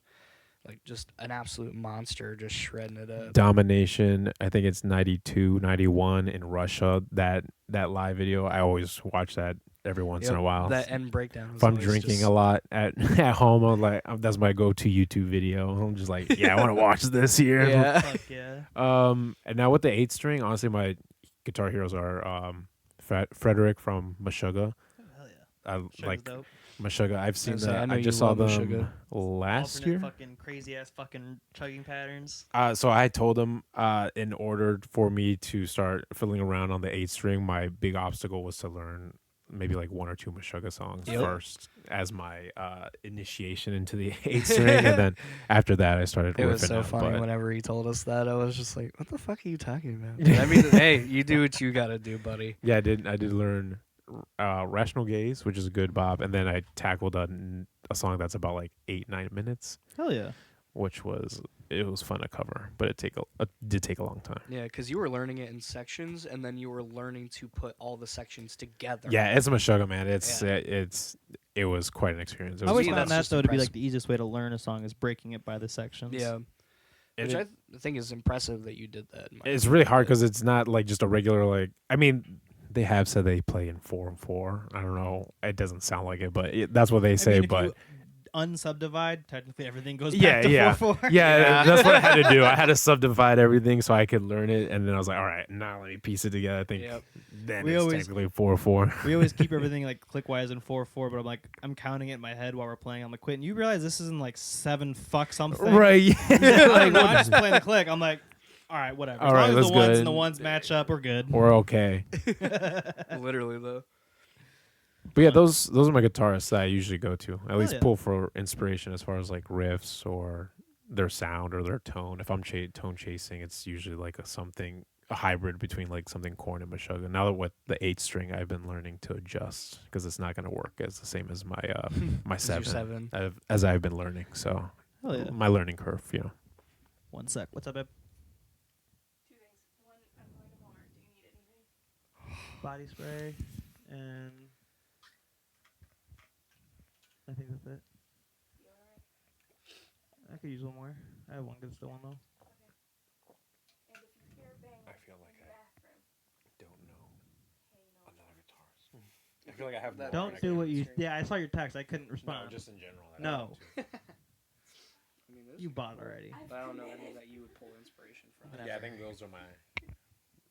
like just an absolute monster, just shredding it up. Domination, I think it's 92, 91 in Russia. That live video, I always watch that every once in a while. That end breakdown. If I'm drinking a lot at home, I'm like, that's my go-to YouTube video. I'm just like, I want to watch this here. Yeah. Fuck yeah. And now with the 8-string, honestly, my guitar heroes are Frederick from Meshuggah. Hell yeah. I like dope. Meshuggah. I've seen that. I I just saw them Meshuggah. last Alternate year. Fucking crazy ass fucking chugging patterns. So I told them in order for me to start fiddling around on the 8-string, my big obstacle was to learn maybe like 1 or 2 Meshuggah songs first as my initiation into the 8-string, and then after that I started. It was so out, funny whenever he told us that. I was just like, "What the fuck are you talking about?" I mean, hey, you do what you gotta do, buddy. Yeah, I did learn Rational Gaze, which is a good bop, and then I tackled a song that's about like 8-9 minutes. Hell yeah. Which was fun to cover, but it did take a long time. Yeah, because you were learning it in sections, and then you were learning to put all the sections together. Yeah, it's a Meshuggah, man. It was quite an experience. I always found found that just though to be impressive. like the easiest way to learn a song is breaking it by the sections. Yeah. Which I think is impressive that you did that. It's really hard because it's not like just a regular like. I mean, they have said they play in 4/4. I don't know. It doesn't sound like it, but that's what they say. I mean, but unsubdivide, technically everything goes back to 4/4. Yeah, that's what I had to do. I had to subdivide everything so I could learn it, and then I was like, all right, now let me piece it together. I think then it's technically 4/4. We always keep everything like clickwise in 4/4, but I'm counting it in my head while we're playing. I'm like, quitting. You realize this isn't like 7 fuck something, right? Yeah. Like, no, I'm just playing the click. I'm like, all right, whatever. As long as the ones and the ones match up, we're good. We're okay. Literally though. But yeah, those are my guitarists that I usually go to. At least yeah. pull for inspiration as far as like riffs or their sound or their tone. If I'm tone chasing, it's usually like a hybrid between like something Korn and Meshuggah. Now that with the 8-string, I've been learning to adjust because it's not going to work as the same as my my As your 7 7. as I've been learning. So Hell yeah. my learning curve, you know. One sec. What's up, babe? 2 things. One, I'm going to Walmart. Do you need anything? Body spray, and I think that's it. I could use one more. I have one good still one though. And if you hear a bang I feel like in the bathroom, don't know hey, no. another guitarist. I feel like I have That- Don't do what you. Yeah, I saw your text. I couldn't No, respond. just in general. No. I mean, those You are bought cool, already. But I don't know any that you would pull inspiration from. Yeah, I think those are my,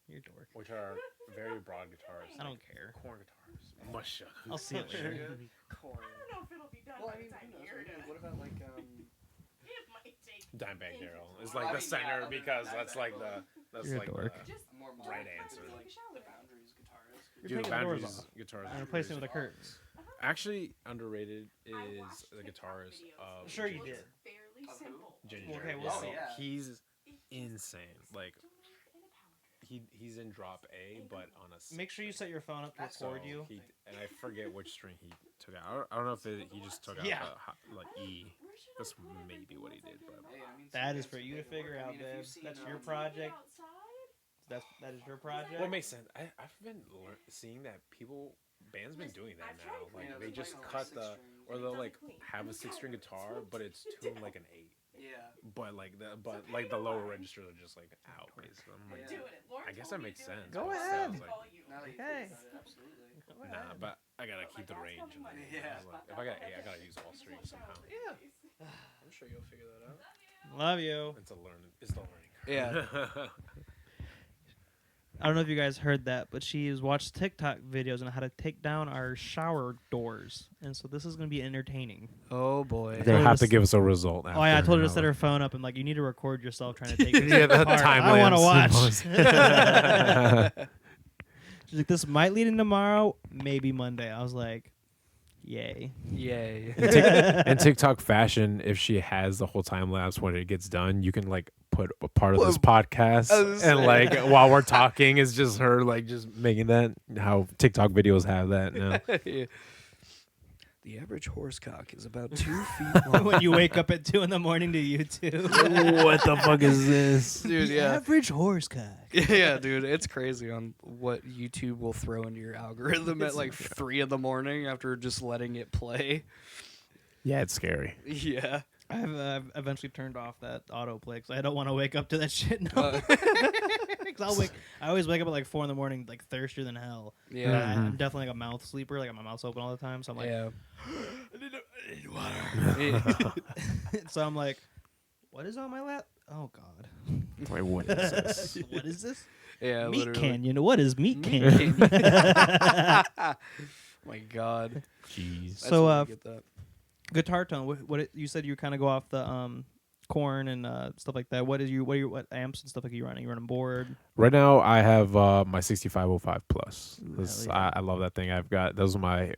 You're a dork. which are very broad guitars. I don't care. Corn guitars. Musha. I'll see it later. Corn. I don't know if it'll be done Well, by I mean, the time who knows? you're done. What about like It might take Dimebag Darrell is Well, like I the mean, center yeah, other because than that's that, like but- that's You're a like dork. the just more right don't answer. take a like shower. the boundaries guitarist. You're Dude, taking the doors Boundaries off guitars. and replacing it with a curtain. Actually, underrated I is watched the TikTok guitarist videos. of Sure you Ginger. did. Fairly Of who? simple. Ginger. Okay, we'll yeah. see. Yeah. He's It's insane. Like in a power trip. he's in drop A, but on a Make sure you set your phone up to That's record so you. He, and I forget which string he took out. I don't know if he just took out Yeah. like E. Where should That's I put maybe everything what he once I did, get but- it Hey, all I mean, That is some for you to paperwork. figure I out, mean, if babe. you've seen, That's your Do you need it project. outside? That is your project. Well, it makes sense. I've been seeing that bands been doing that I've now. tried Like Yeah, they they're just playing on cut 6 the, strings. or they'll It's like unclean. have a And 6-string it's guitar, but it's tuned like an 8. Yeah. But like the lower registers are just like out. Basically, I'm like, Yeah. Doing it. Lauren I guess told that me makes to do it. sense. Go but it ahead. sounds like- Call you. Now that you Okay. think about it, absolutely. Nah, but I gotta keep the range. In there. Yeah. Like, if I got A, I gotta use all strings somehow. Yeah. I'm sure you'll figure that out. Love you. It's the learning curve. Yeah. I don't know if you guys heard that, but she's watched TikTok videos on how to take down our shower doors, and so this is going to be entertaining. Oh boy. You're gonna have to give us a result. Oh yeah, I after, told her you to set know. her phone up and like you need to record yourself trying to take this Yeah, the apart. time I want to lapse. watch. She's like, this might lead in tomorrow, maybe Monday. I was like, yay. Yay. In TikTok fashion, if she has the whole time lapse when it gets done, you can like put a part of this podcast I was and saying. like while we're talking, it's just her like just making that. How TikTok videos have that now. Yeah. The average horse cock is about 2 feet long. When you wake up at 2 in the morning to YouTube. What the fuck is this? Dude, The yeah. average horse cock. Yeah, dude, it's crazy on what YouTube will throw into your algorithm at like 3 in the morning after just letting it play. Yeah, it's scary. Yeah. I've eventually turned off that autoplay because I don't want to wake up to that shit. No. 'Cause I always wake up at like 4 in the morning, like thirstier than hell. And Yeah. I'm definitely like a mouth sleeper, like my mouth's open all the time. So I'm like, Yeah. I need water. So I'm like, what is on my lap? Oh God, Wait, what is this? what is this? Yeah, Meat literally. Canyon. What is Meat Meat Canyon? My God. Jeez. So, That's when I get that. Guitar tone. What you said you kind of go off the Korn and stuff like that. What amps and stuff like you running? You running board? Right now, I have my 6505 Plus. Ooh, This- hell yeah. I love that thing. Those were my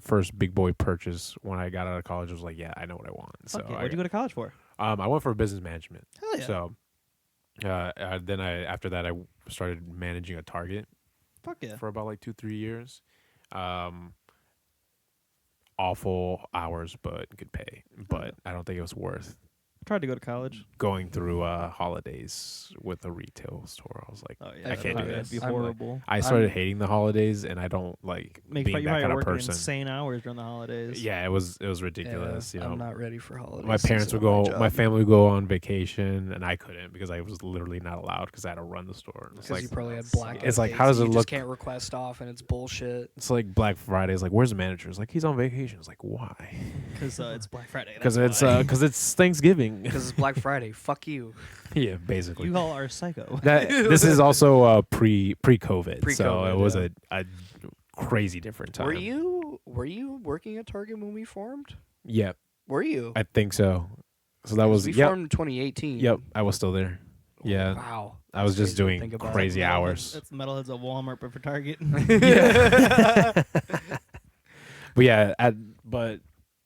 first big boy purchase when I got out of college. I was like, yeah, I know what I want. So Fuck yeah. What'd you go to college for? I went for business management. Hell yeah. So then after that I started managing a Target Fuck yeah. for about like 2-3 years. Awful hours, but good pay. But I don't think it was worth I tried to go to college. going through holidays with a retail store. I was like, Oh yeah. I can't do That'd this. be I'm like- horrible. I started hating the holidays, and I don't like Make being you that probably kind of working person. insane hours during the holidays. Yeah, it was ridiculous. Yeah, You know, I'm not ready for holidays. my parents would go, my family would go on vacation, and I couldn't because I was literally not allowed because I had to run the store. It's Because like you probably had blackout it's like, dates how does that it you look? just can't request off, and it's bullshit. It's like Black Friday. It's like, where's the manager? It's like he's on vacation. It's like, why? Because it's Black Friday. Because that's it's why. because it's Thanksgiving. Because it's Black Friday. Fuck you. Yeah, basically. You all are psycho. This is also pre-COVID, so Pre-COVID, it was yeah. a crazy different time. Were you working at Target when we formed? Yep, Were you? I think so. So that was we yep, formed in 2018. yep. I was still there. Yeah. Wow. I was That's just crazy to doing think about. crazy Metalheads- hours. That's metalheads at Walmart, but for Target. But yeah,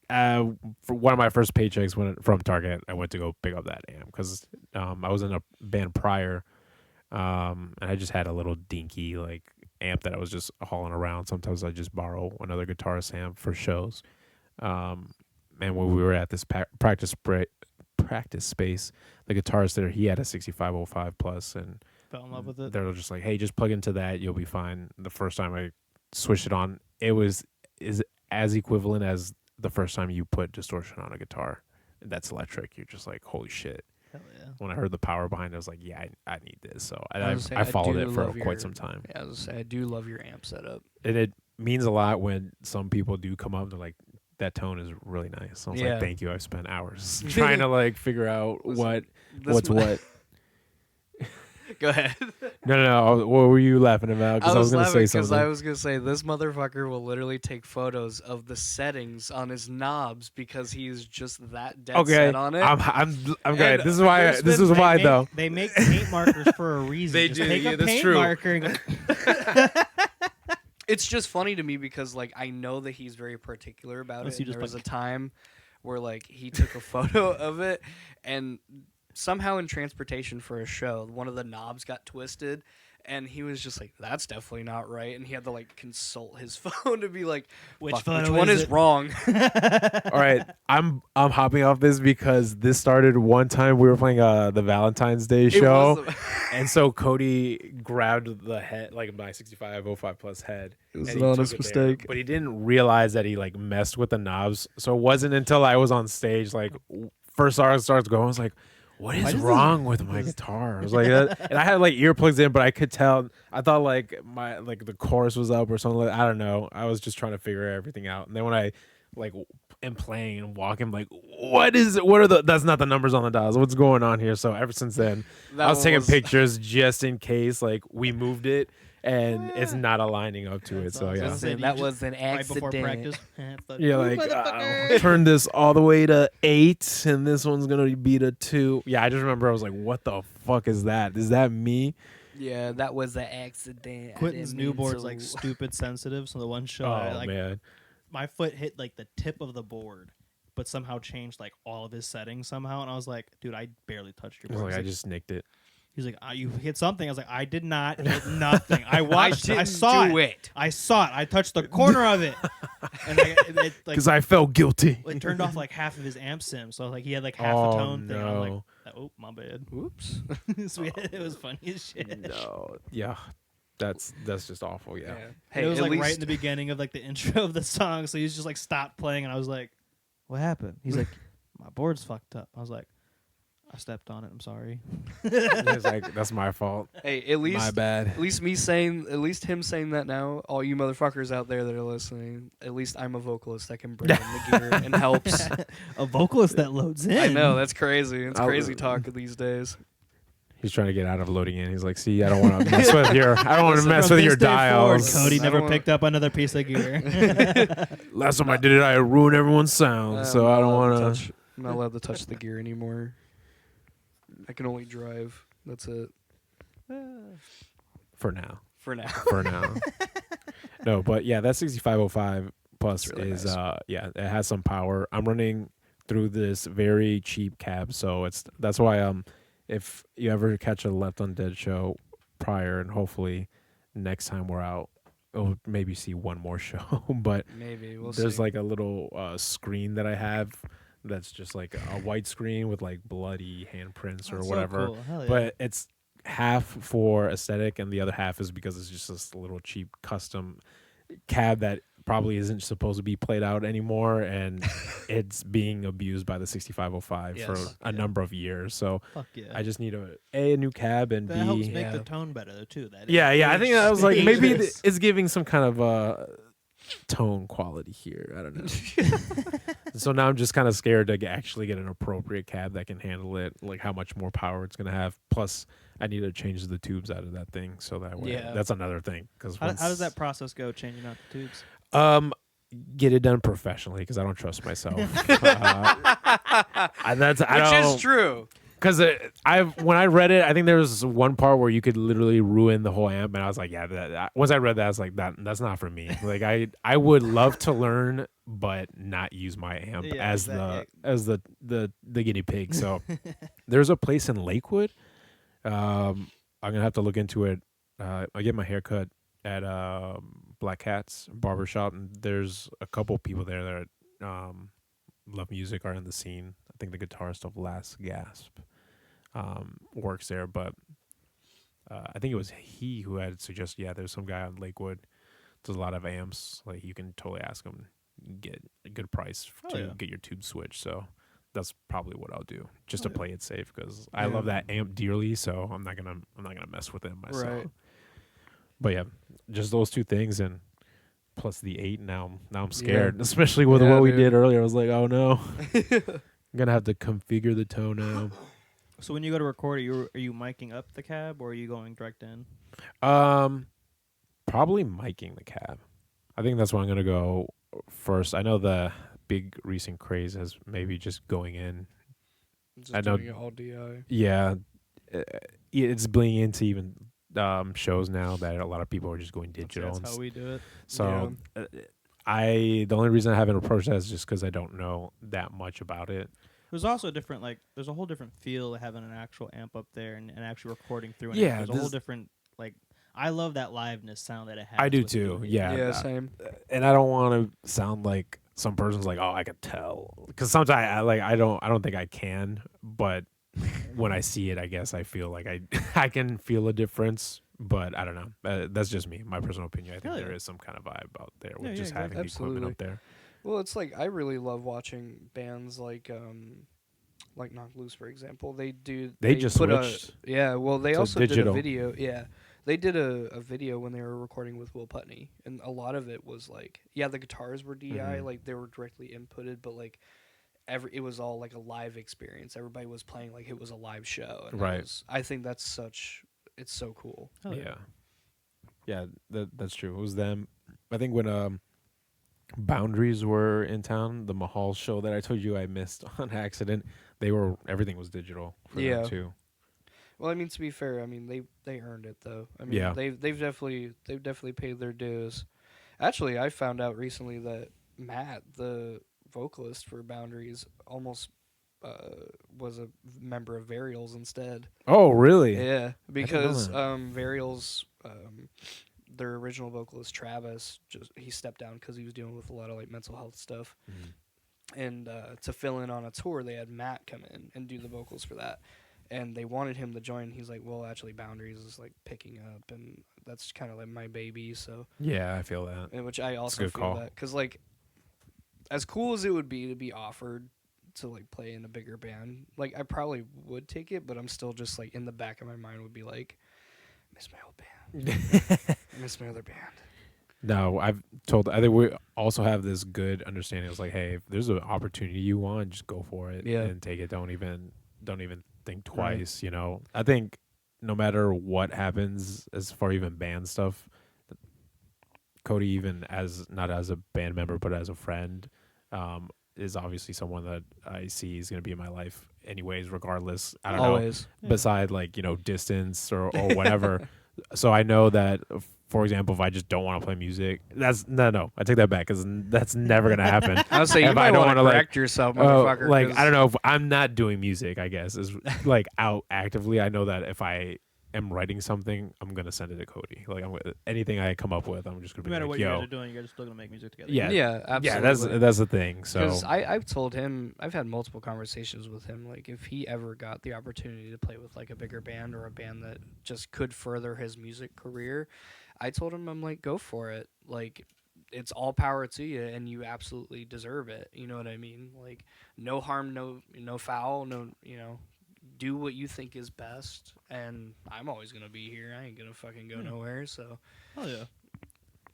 for one of my first paychecks from Target, I went to go pick up that amp because I was in a band prior, and I just had a little dinky like amp that I was just hauling around. Sometimes I just borrow another guitarist amp for shows. And when we were at this practice space, the guitarist there, he had a 6505 plus, and Fell in love with it. they're just like, hey, just plug into that, you'll be fine. The first time I switched it on, is as equivalent as the first time you put distortion on a guitar that's electric. You're just like, holy shit. Hell yeah. When I heard the power behind it, I was like, yeah, I need this. So I I followed do it for love quite some time. Yeah, I was gonna say, I do love your amp setup. And it means a lot when some people do come up and they're like, that tone is really nice. So I was Yeah. like, thank you. I've spent hours trying to like figure out Listen, what's what. Go ahead. No. What were you laughing about? Because I was going to say because something. I was gonna say this motherfucker will literally take photos of the settings on his knobs because he's just that dead Okay, set on it. I'm good. And This is why. there's This been- is why though. They make paint markers for a reason. They Just do, take yeah, a that's paint true. marker and go, It's just funny to me because like I know that he's very particular about Unless it. you And just there was a like- time where like he took a photo of it, and somehow in transportation for a show, one of the knobs got twisted, and he was just like, "That's definitely not right," and he had to like consult his phone to be like, Which "Fuck, photo which one is is it?" wrong?" All right, I'm hopping off this because this started one time we were playing the Valentine's Day It show, was- and so Cody grabbed the head, like my 6505 plus head. It was and an he honest took it there, mistake. but he didn't realize that he like messed with the knobs. So it wasn't until I was on stage, like first song starts going, I was like, what is does wrong with my guitar? I was like, and I had like earplugs in, but I could tell. I thought like the chorus was up or something. Like, I don't know. I was just trying to figure everything out. And then when I like am playing and walking, I'm like, what is it? What are that's not the numbers on the dials. What's going on here? So ever since then, I was taking pictures just in case like we moved it and it's not aligning up to it. That's So awesome. yeah. Just say- that was an right before accident. practice. Yeah, like turn this all the way to 8, and this one's gonna be to 2. Yeah, I just remember I was like, "What the fuck is that? Is that me?" Yeah, that was an accident. I Quentin's didn't new mean board's to. like stupid sensitive. So the one show, Oh man, my foot hit like the tip of the board, but somehow changed like all of his settings somehow. And I was like, dude, I barely touched your I was board. like, I just nicked it. He's like, you hit something. I was like, I did not hit nothing. I watched. I didn't saw do it. it. I saw it. I touched the corner of it, and it like Because I felt guilty. it turned off like half of his amp sim. So like he had like half Oh, a tone thing. I'm like, no. oh my bad. Whoops. So it was funny as shit. No, yeah, that's just awful. Yeah, Hey, it was at like least right in the beginning of like the intro of the song. So he's just like stopped playing, and I was like, "What happened?" He's like, "My board's fucked up." I was like, "I stepped on it. I'm sorry." It's like that's my fault. Hey, at least My bad. At least him saying that now, all you motherfuckers out there that are listening, at least I'm a vocalist that can bring in the gear and helps. A vocalist that loads in. I know, that's crazy. It's I'll- crazy talk these days. He's trying to get out of loading in. He's like, "See, I don't want to mess with your. I don't want to Listen, mess From with your this day forward, dials." Cody I never don't picked up another piece of gear. Last time I did it, I ruined everyone's sound. So I don't want to. I'm not allowed to touch the gear anymore. I can only drive. That's it. For now. For now. For now. No, but yeah, that 6505 plus It's really is nice. yeah, it has some power. I'm running through this very cheap cab, so that's why if you ever catch a Left Undead show prior, and hopefully next time we're out, we'll maybe see one more show. But Maybe. We'll there's see. like a little screen that I have that's just like a white screen with like bloody handprints or That's so whatever. cool. Hell yeah. But it's half for aesthetic and the other half is because it's just this little cheap custom cab that probably isn't supposed to be played out anymore, and it's being abused by the 6505 Yes. for a number of years. So Fuck yeah. I just need a new cab, and that helps B, make the Yeah. tone better though too. That yeah, I think I was like maybe ages. it's giving some kind of tone quality here. I don't know. So now I'm just kind of scared to actually get an appropriate cab that can handle it, like how much more power it's gonna have. Plus, I need to change the tubes out of that thing, so that way Yeah. that's another thing. Because How does that process go? Changing out the tubes. Get it done professionally because I don't trust myself. And that's I Which don't. is true. Because when I read it, I think there was one part where you could literally ruin the whole amp, and I was like, yeah. Once I read that, I was like, that's not for me. Like I would love to learn, but not use my amp as the guinea pig. So there's a place in Lakewood. I'm gonna have to look into it. I get my hair cut at Black Cat's barbershop, and there's a couple people there that love music, are in the scene. I think the guitarist of Last Gasp works there, but I think it was he who had suggested, there's some guy on Lakewood. There's a lot of amps. Like, you can totally ask him, get a good price to get your tube switched. So that's probably what I'll do, just to play it safe, because I love that amp dearly. So I'm not gonna mess with it myself. Right. But yeah, just those two things, and plus the 8. Now I'm scared, especially with what we did earlier. I was like, oh no. I'm gonna have to configure the tone now. So when you go to record, are you miking up the cab, or are you going direct in? Probably miking the cab. I think that's where I'm gonna go first. I know the big recent craze has maybe just going in. I know doing it all DI. Yeah, it's bleeding into even shows now that a lot of people are just going digital. That's how we do it. So the only reason I haven't approached that is just because I don't know that much about it. There's also there's a whole different feel to having an actual amp up there and actually recording through an amp. There's a whole different, I love that liveness sound that it has. I do too, Yeah, same. And I don't want to sound like some person's like, oh, I can tell. Because sometimes I don't think I can, but when I see it, I guess I feel like I can feel a difference. But I don't know. That's just me, my personal opinion. I think there is some kind of vibe out there with just having the equipment up there. Well, it's like, I really love watching bands like Knock Loose, for example. They just switched. They also digital. did a video. Yeah, they did a video when they were recording with Will Putney, and a lot of it was like, the guitars were DI, like they were directly inputted, but like it was all like a live experience. Everybody was playing like it was a live show, and I think it's so cool. Yeah, that's true. It was them. I think when Boundaries were in town, the Mahal show that I told you I missed on accident, everything was digital for them too. Well, I mean, to be fair, I mean they earned it though. I mean, they've definitely paid their dues. Actually, I found out recently that Matt, the vocalist for Boundaries, almost was a member of Varials instead. Oh, really? Yeah, because Varials, their original vocalist Travis, he stepped down because he was dealing with a lot of like mental health stuff. And to fill in on a tour, they had Matt come in and do the vocals for that. And they wanted him to join. He's like, well, actually, Boundaries is like picking up, and that's kind of like my baby. So yeah, I feel that. And which I also feel that, because like, as cool as it would be to be offered to like play in a bigger band, like I probably would take it, but I'm still just like in the back of my mind would be like, miss my old band. I miss my other band. No, I think we also have this good understanding. It's like, hey, if there's an opportunity you want, just go for it and take it. Don't even think twice. You know, I think no matter what happens as far even band stuff, Cody, even not as a band member but as a friend, is obviously someone that I see is going to be in my life anyways, regardless. I don't know. Beside distance or whatever. So I know that, for example, if I just don't want to play music, no. I take that back, because that's never gonna happen. I was saying, you might want to correct yourself, motherfucker. I don't know if I'm not doing music. I guess is like out actively. I know that if I am writing something, I'm gonna send it to Cody. Like anything I come up with, I'm just gonna be no matter like, what you guys are doing, you're still gonna make music together. Yeah, absolutely. Yeah, that's the thing. So because I've told him, I've had multiple conversations with him. Like, if he ever got the opportunity to play with like a bigger band or a band that just could further his music career, I told him, I'm like, go for it. Like, it's all power to you, and you absolutely deserve it. You know what I mean? Like, no harm, no foul, do what you think is best, and I'm always gonna be here. I ain't gonna fucking go nowhere. So,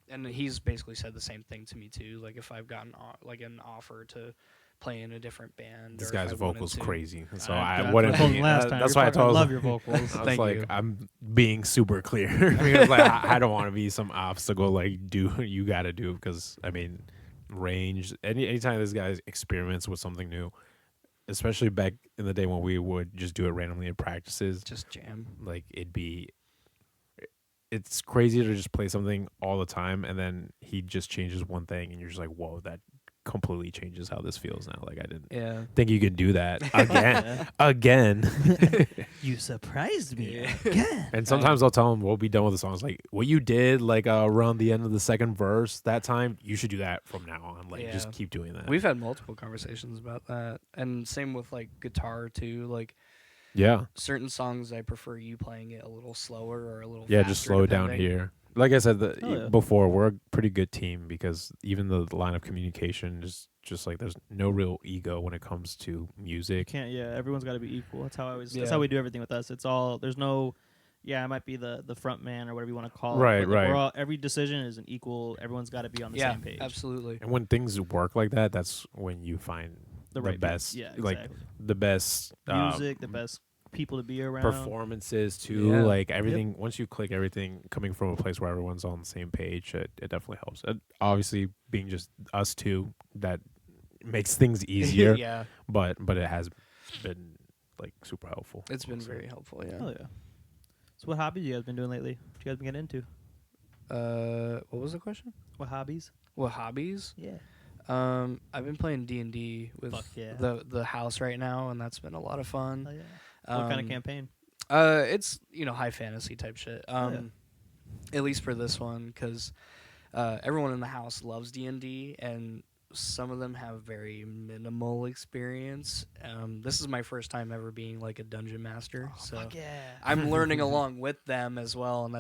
and he's basically said the same thing to me too. Like, if I've gotten an offer to play in a different band, this guy's vocals crazy, so I wouldn't. That's why I told. Love your vocals. I was like, I'm being super clear. Because I don't want to be some obstacle. Like, do what you got to do, because I mean, range. Anytime this guy experiments with something new, especially back in the day when we would just do it randomly in practices, Just jam. like it's crazy to just play something all the time, and then he just changes one thing, and you're just like, whoa, that completely changes how this feels now. Like I didn't think you could do that again. You surprised me Yeah. again. And sometimes I'll tell him we'll be done with the songs. Like what you did, like around the end of the second verse that time, you should do that from now on. Like just keep doing that. We've had multiple conversations about that, and same with like guitar too. Like certain songs, I prefer you playing it a little slower or a little faster, just slow it down depending. here. Like I said yeah. before, we're a pretty good team because even the line of communication is just like there's no real ego when it comes to music. Everyone's got to be equal. That's how I always. Yeah. That's how we do everything with us. It's all. There's no. Yeah, I might be the front man or whatever you want to call it. Right, but like, right. We're all, every decision is an equal. Everyone's got to be on the same page. Absolutely. And when things work like that, that's when you find the right best, people. Yeah, exactly. like the best Music, the best people to be around. performances too. Yeah. Like everything, once you click everything coming from a place where everyone's on the same page, it definitely helps. And obviously, being just us two, that makes things easier. Yeah. But it has been like super helpful. It's been very helpful. Yeah. Oh yeah. So what hobbies you guys been doing lately? What you guys been getting into? What was the question? What hobbies? What hobbies? Yeah. I've been playing D&D with Fuck yeah. the house right now, and that's been a lot of fun. Oh yeah. What kind of campaign? It's high fantasy type shit. Yeah. At least for this one, because everyone in the house loves D&D, and some of them have very minimal experience. This is my first time ever being like a dungeon master, so Fuck yeah. I'm learning along with them as well, and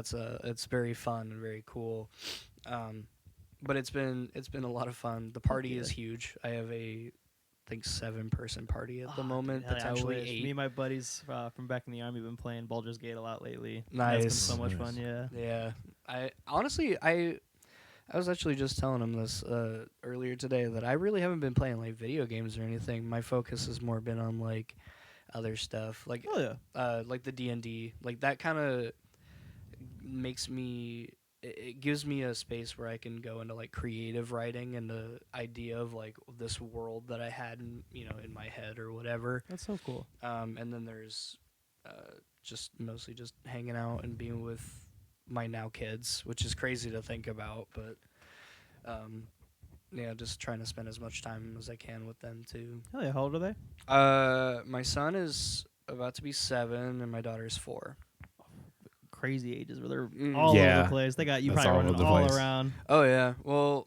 it's very fun and very cool. But it's been a lot of fun. The party is huge. I have I think 7-person party at the moment, Dude, hell yeah, I potentially wish. 8. Me and my buddies from back in the army have been playing Baldur's Gate a lot lately. Nice. That's been so much Nice. fun. Yeah. Yeah, I honestly I was actually just telling him this earlier today that I really haven't been playing like video games or anything. My focus has more been on like other stuff, like Oh yeah. like the D&D, like that kind of makes me. It gives me a space where I can go into like creative writing and the idea of like this world that I had in my head or whatever. That's so cool. And then there's just mostly just hanging out and being with my now kids, which is crazy to think about, but just trying to spend as much time as I can with them too. Hell yeah. How old are they? My son is about to be 7 and my daughter's 4. Crazy ages where they're Mm. all over Yeah. the place. They got you That's probably all running over the all place. around. Oh yeah. Well,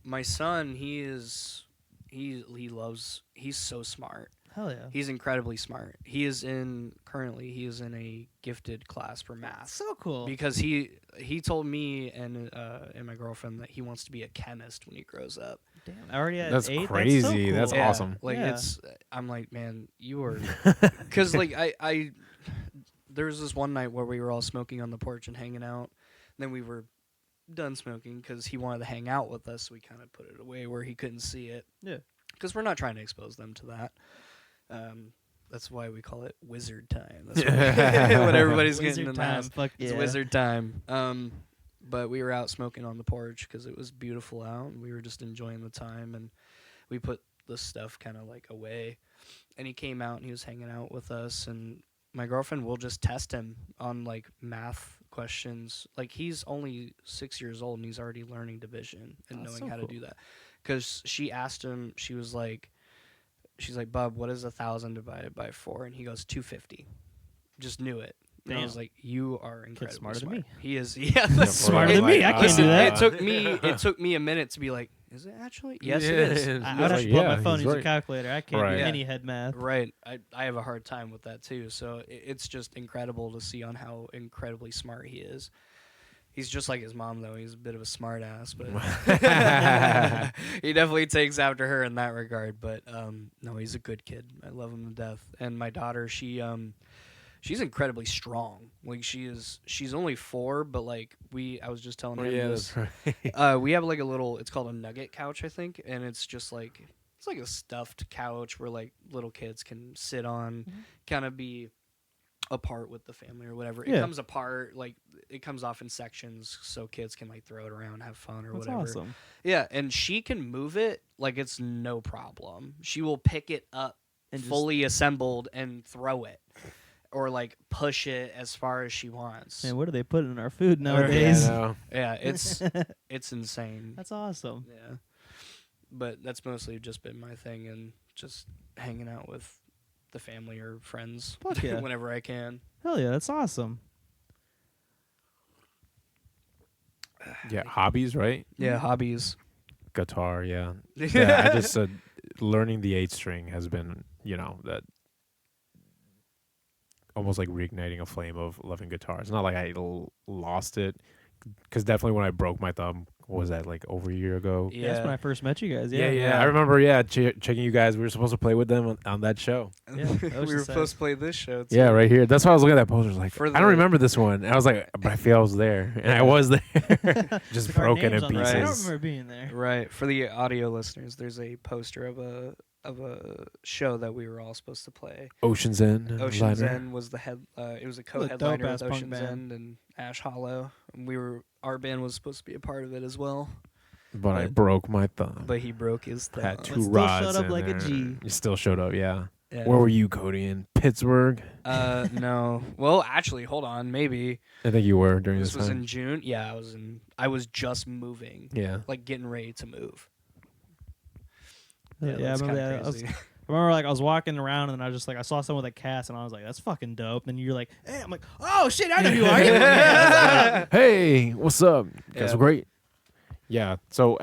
my son, he's so smart. Hell yeah. He's incredibly smart. Currently he is in a gifted class for math. So cool. Because he told me and my girlfriend that he wants to be a chemist when he grows up. Damn. I already had That's 8. crazy. That's so That's cool. awesome. Like Yeah. I'm like, man, you are, because like I there was this one night where we were all smoking on the porch and hanging out. And then we were done smoking because he wanted to hang out with us. So we kind of put it away where he couldn't see it. Yeah. Because we're not trying to expose them to that. That's why we call it wizard time. That's when everybody's getting in the house. Fuck It's yeah. wizard time. But we were out smoking on the porch because it was beautiful out, and we were just enjoying the time. And we put the stuff kind of like away. And he came out and he was hanging out with us. And my girlfriend will just test him on like math questions. Like he's only 6 years old and he's already learning division and That's knowing so how cool. to do that. Because she asked him, she's like, Bub, what is 1,000 divided by 4? And he goes 250. Just knew it. And I was Damn. like, you are incredibly smarter than smart. me. He is. Yeah, Smarter than me. I can't Listen, do that. It took me a minute to be like, is it actually? Yes, it is. I It's would have like, to pull up yeah, my phone and he's use a right. calculator. I can't Right. do Yeah. any head math. Right. I have a hard time with that too. So it's just incredible to see on how incredibly smart he is. He's just like his mom, though. He's a bit of a smart ass, but he definitely takes after her in that regard. But no, he's a good kid. I love him to death. And my daughter, she's incredibly strong. Like she's only 4, but like I was just telling her this. That's right. We have like a little. It's called a nugget couch, I think, and it's just like it's like a stuffed couch where like little kids can sit on, kind of be apart with the family or whatever. It Yeah. comes apart, like it comes off in sections, so kids can like throw it around, have fun or That's whatever. awesome. Yeah, and she can move it like it's no problem. She will pick it up And just- fully assembled and throw it, or like push it as far as she wants. Man, what do they put in our food Yeah, nowadays? I know. Yeah, it's insane. That's awesome. Yeah, but that's mostly just been my thing, and just hanging out with the family or friends Fuck yeah. whenever I can. Hell yeah, that's awesome. Yeah, hobbies, right? Yeah, hobbies. Guitar, yeah. Yeah, I just said learning the 8-string has been, that almost like reigniting a flame of loving guitar. It's not like I lost it, because definitely when I broke my thumb, what was that, like over a year ago? Yeah, that's when I first met you guys. Yeah. I remember, checking you guys. We were supposed to play with them on that show. Yeah, that was we were just supposed to play this show too. Yeah, right here. That's why I was looking at that poster. I was like, For I the- don't remember this one. And I was like, but I feel I was there. And I was there. Just Took our broken names in on the- pieces. I don't remember being there. Right. For the audio listeners, there's a poster of a show that we were all supposed to play. Ocean's End. Ocean's liner. End was the head. It was a What a co-headliner dope-ass with punk Ocean's band. End and Ash Hollow. And our band was supposed to be a part of it as well, But I but- broke my thumb. but he broke his thumb. Had But two still rods showed up in like a there. G. You still showed up, yeah. Yeah. Where were you, Cody? In Pittsburgh? No. Well, actually, hold on. Maybe I think you were during this this was time. in June. Yeah, I was just moving, Yeah. like getting ready to move. Yeah, I that's remember kinda that. crazy. I remember like I was walking around and I was just like I saw someone with a cast and I was like that's fucking dope. And you're like, hey, I'm like, oh shit, I know who you are. Yeah. Hey, what's up? You guys Yeah. are great. Yeah. So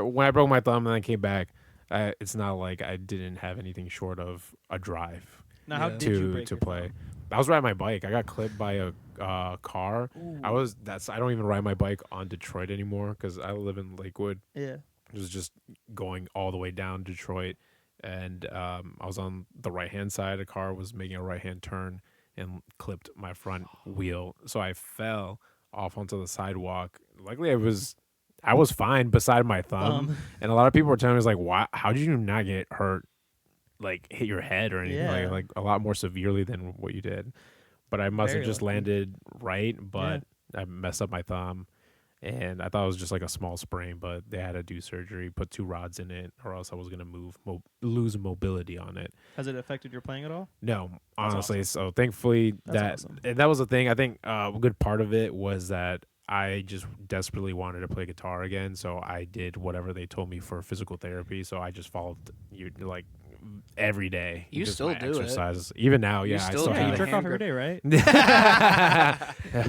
when I broke my thumb and I came back, it's not like I didn't have anything short of a drive Now how Yeah. did you to break your play. thumb? I was riding my bike. I got clipped by a car. I don't even ride my bike on Detroit anymore because I live in Lakewood. Yeah. It was just going all the way down Detroit, and I was on the right hand side. A car was making a right hand turn and clipped my front wheel, so I fell off onto the sidewalk. Luckily, I was fine beside my thumb, and a lot of people were telling me, like, why? How did you not get hurt? Like hit your head or anything? Yeah. Like a lot more severely than what you did. But I must Very have just lucky. landed right, but I messed up my thumb. And I thought it was just like a small sprain, but they had to do surgery, put 2 rods in it, or else I was gonna lose mobility on it. Has it affected your playing at all? No, That's honestly. awesome. So thankfully That's awesome. and that was the thing. I think a good part of it was that I just desperately wanted to play guitar again. So I did whatever they told me for physical therapy. So I just followed like every day. You just still my do it. exercises. Even now, You I still still do Yeah, have you it. jerk it. off every day, right?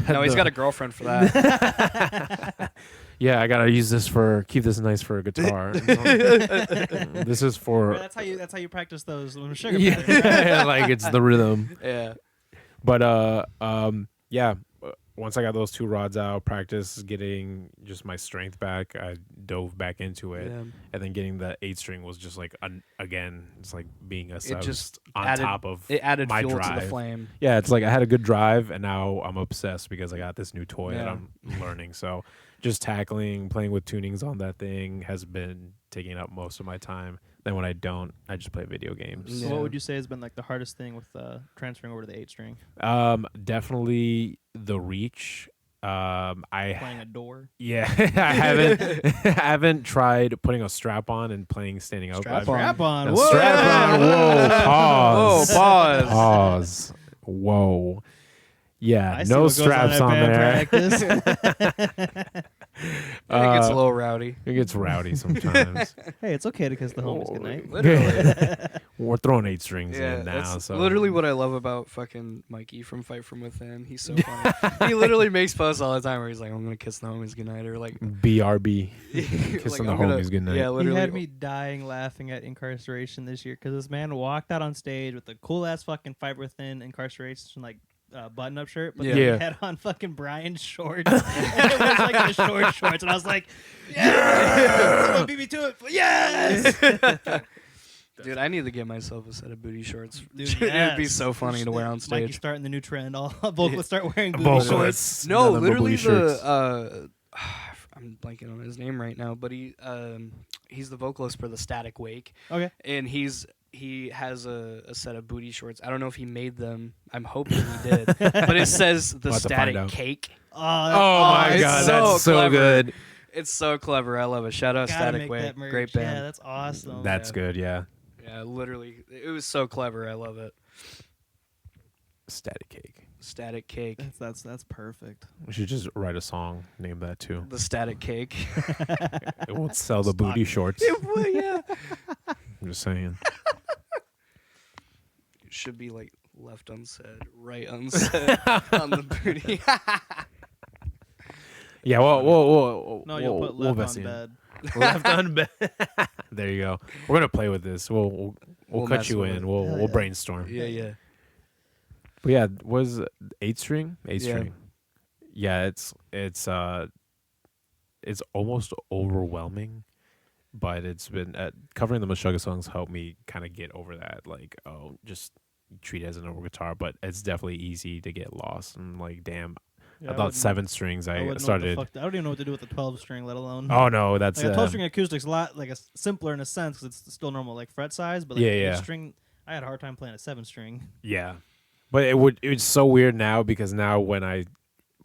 No, he's got a girlfriend for that. Yeah, I gotta use this keep this nice for a guitar. This is for Right, that's how you practice those sugar yeah, patterns, right? like it's the rhythm. Yeah. But yeah. Once I got those 2 rods out, practice getting just my strength back, I dove back into it, Yeah. and then getting the 8-string was just like again, it's like being a sub just on added- top of It added my fuel drive. to the flame. Yeah, it's like I had a good drive, and now I'm obsessed because I got this new toy that Yeah. I'm learning. So just tackling, playing with tunings on that thing has been taking up most of my time. Then when I don't, I just play video games. So Yeah. what would you say has been like the hardest thing with transferring over to the 8-string? Definitely the reach. Playing I a door. yeah, I haven't tried putting a strap on and playing standing up. Strap I've- on. Strap on. a Whoa. strap on. Whoa, pause. Whoa, pause. Pause. Whoa. Yeah, I see no what goes straps at on band there. practice. It gets a little rowdy. It gets rowdy sometimes. Hey, it's okay to kiss the homies goodnight. Literally. We're throwing 8 strings Yeah, in now. that's So literally what I love about fucking Mikey from Fight From Within. He's so funny. He literally makes posts all the time where he's like, I'm going to kiss the homies goodnight, or like, BRB. like, Kissing the I'm gonna- homies goodnight. Yeah, He literally. had me dying laughing at incarceration this year because this man walked out on stage with a cool ass fucking Fight Within incarceration like button up shirt, but then Yeah. he had on fucking Brian's shorts. And it was like the short shorts, and I was like, yes! Someone beat me to it. Yes! Dude, I need to get myself a set of booty shorts. Dude, It'd be yes. so funny to wear on Mikey's stage. starting the new trend. All vocalists start wearing booty Vocalists. shorts. No, None of the literally booty shirts. I'm blanking on his name right now, but he's the vocalist for the Static Wake, Okay. and he has a set of booty shorts. I don't know if he made them. I'm hoping he did, but it says the We'll have to find Static out. Cake. Oh my it's god, so that's so clever. good. It's so clever. I love it. Shout out Gotta Static make Wake, that merch. great band. Yeah, that's awesome. That's Yeah. good, yeah. Yeah, literally, it was so clever. I love it. Static Cake. Static Cake. That's perfect. We should just write a song, name that too. The Static Cake. It won't sell the booty shorts. Yeah. I'm just saying. It should be like left unsaid, right unsaid on the booty. Yeah, we'll No, you'll put left invest on in it. bed. Left on bed. There you go. We're gonna play with this. We'll cut mess you with in. it. We'll Hell yeah. brainstorm. Yeah. But yeah, was 8-string? 8-string. Yeah. Yeah, it's almost overwhelming, but it's been covering the Meshuggah songs helped me kind of get over that. Like, just treat it as an normal guitar, but it's definitely easy to get lost. I'm like, damn. Yeah, I thought 7 strings. I wouldn't know started. what the fuck I don't even know what to do with the 12 string, let alone. Oh no, that's like a 12 string acoustic's a lot like simpler in a sense because it's still normal like fret size, but like Yeah. string. I had a hard time playing a 7 string. Yeah, but it's so weird now because now when I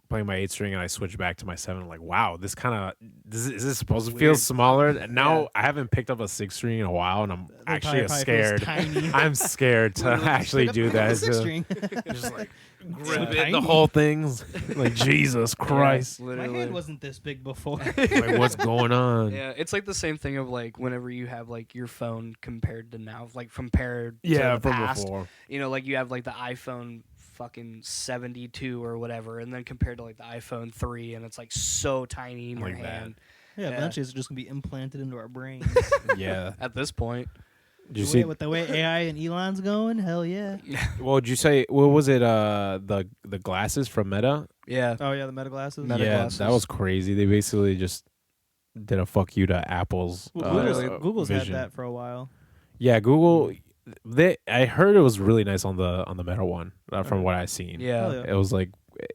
play my 8-string and I switch back to my 7, I'm like, wow, this kind of is this supposed to feel Weird. smaller? And now Yeah. I haven't picked up a 6-string in a while, and I'm actually probably scared. feels tiny. I'm scared to actually do that. Six So string. just like So grip it, tiny. the whole thing's like Jesus Christ. My Literally. hand wasn't this big before. Like what's going on? Yeah, it's like the same thing of like whenever you have like your phone compared to now, like compared to the from past. before. You know, like you have like the iPhone fucking 72 or whatever, and then compared to like the iPhone 3, and it's like so tiny in your Like that. hand. Yeah, Yeah. eventually it's just gonna be implanted into our brains. Yeah. At this point, Did you see? With the way AI and Elon's going, hell yeah. Well, did you say what was it? The glasses from Meta. yeah, Oh yeah, the Meta glasses. Meta Yeah, glasses. that was crazy. They basically just did a fuck you to Apple's. Google's had vision. that for a while. Yeah, Google. I heard it was really nice on the Meta one from what I seen. yeah. Hell yeah. It was like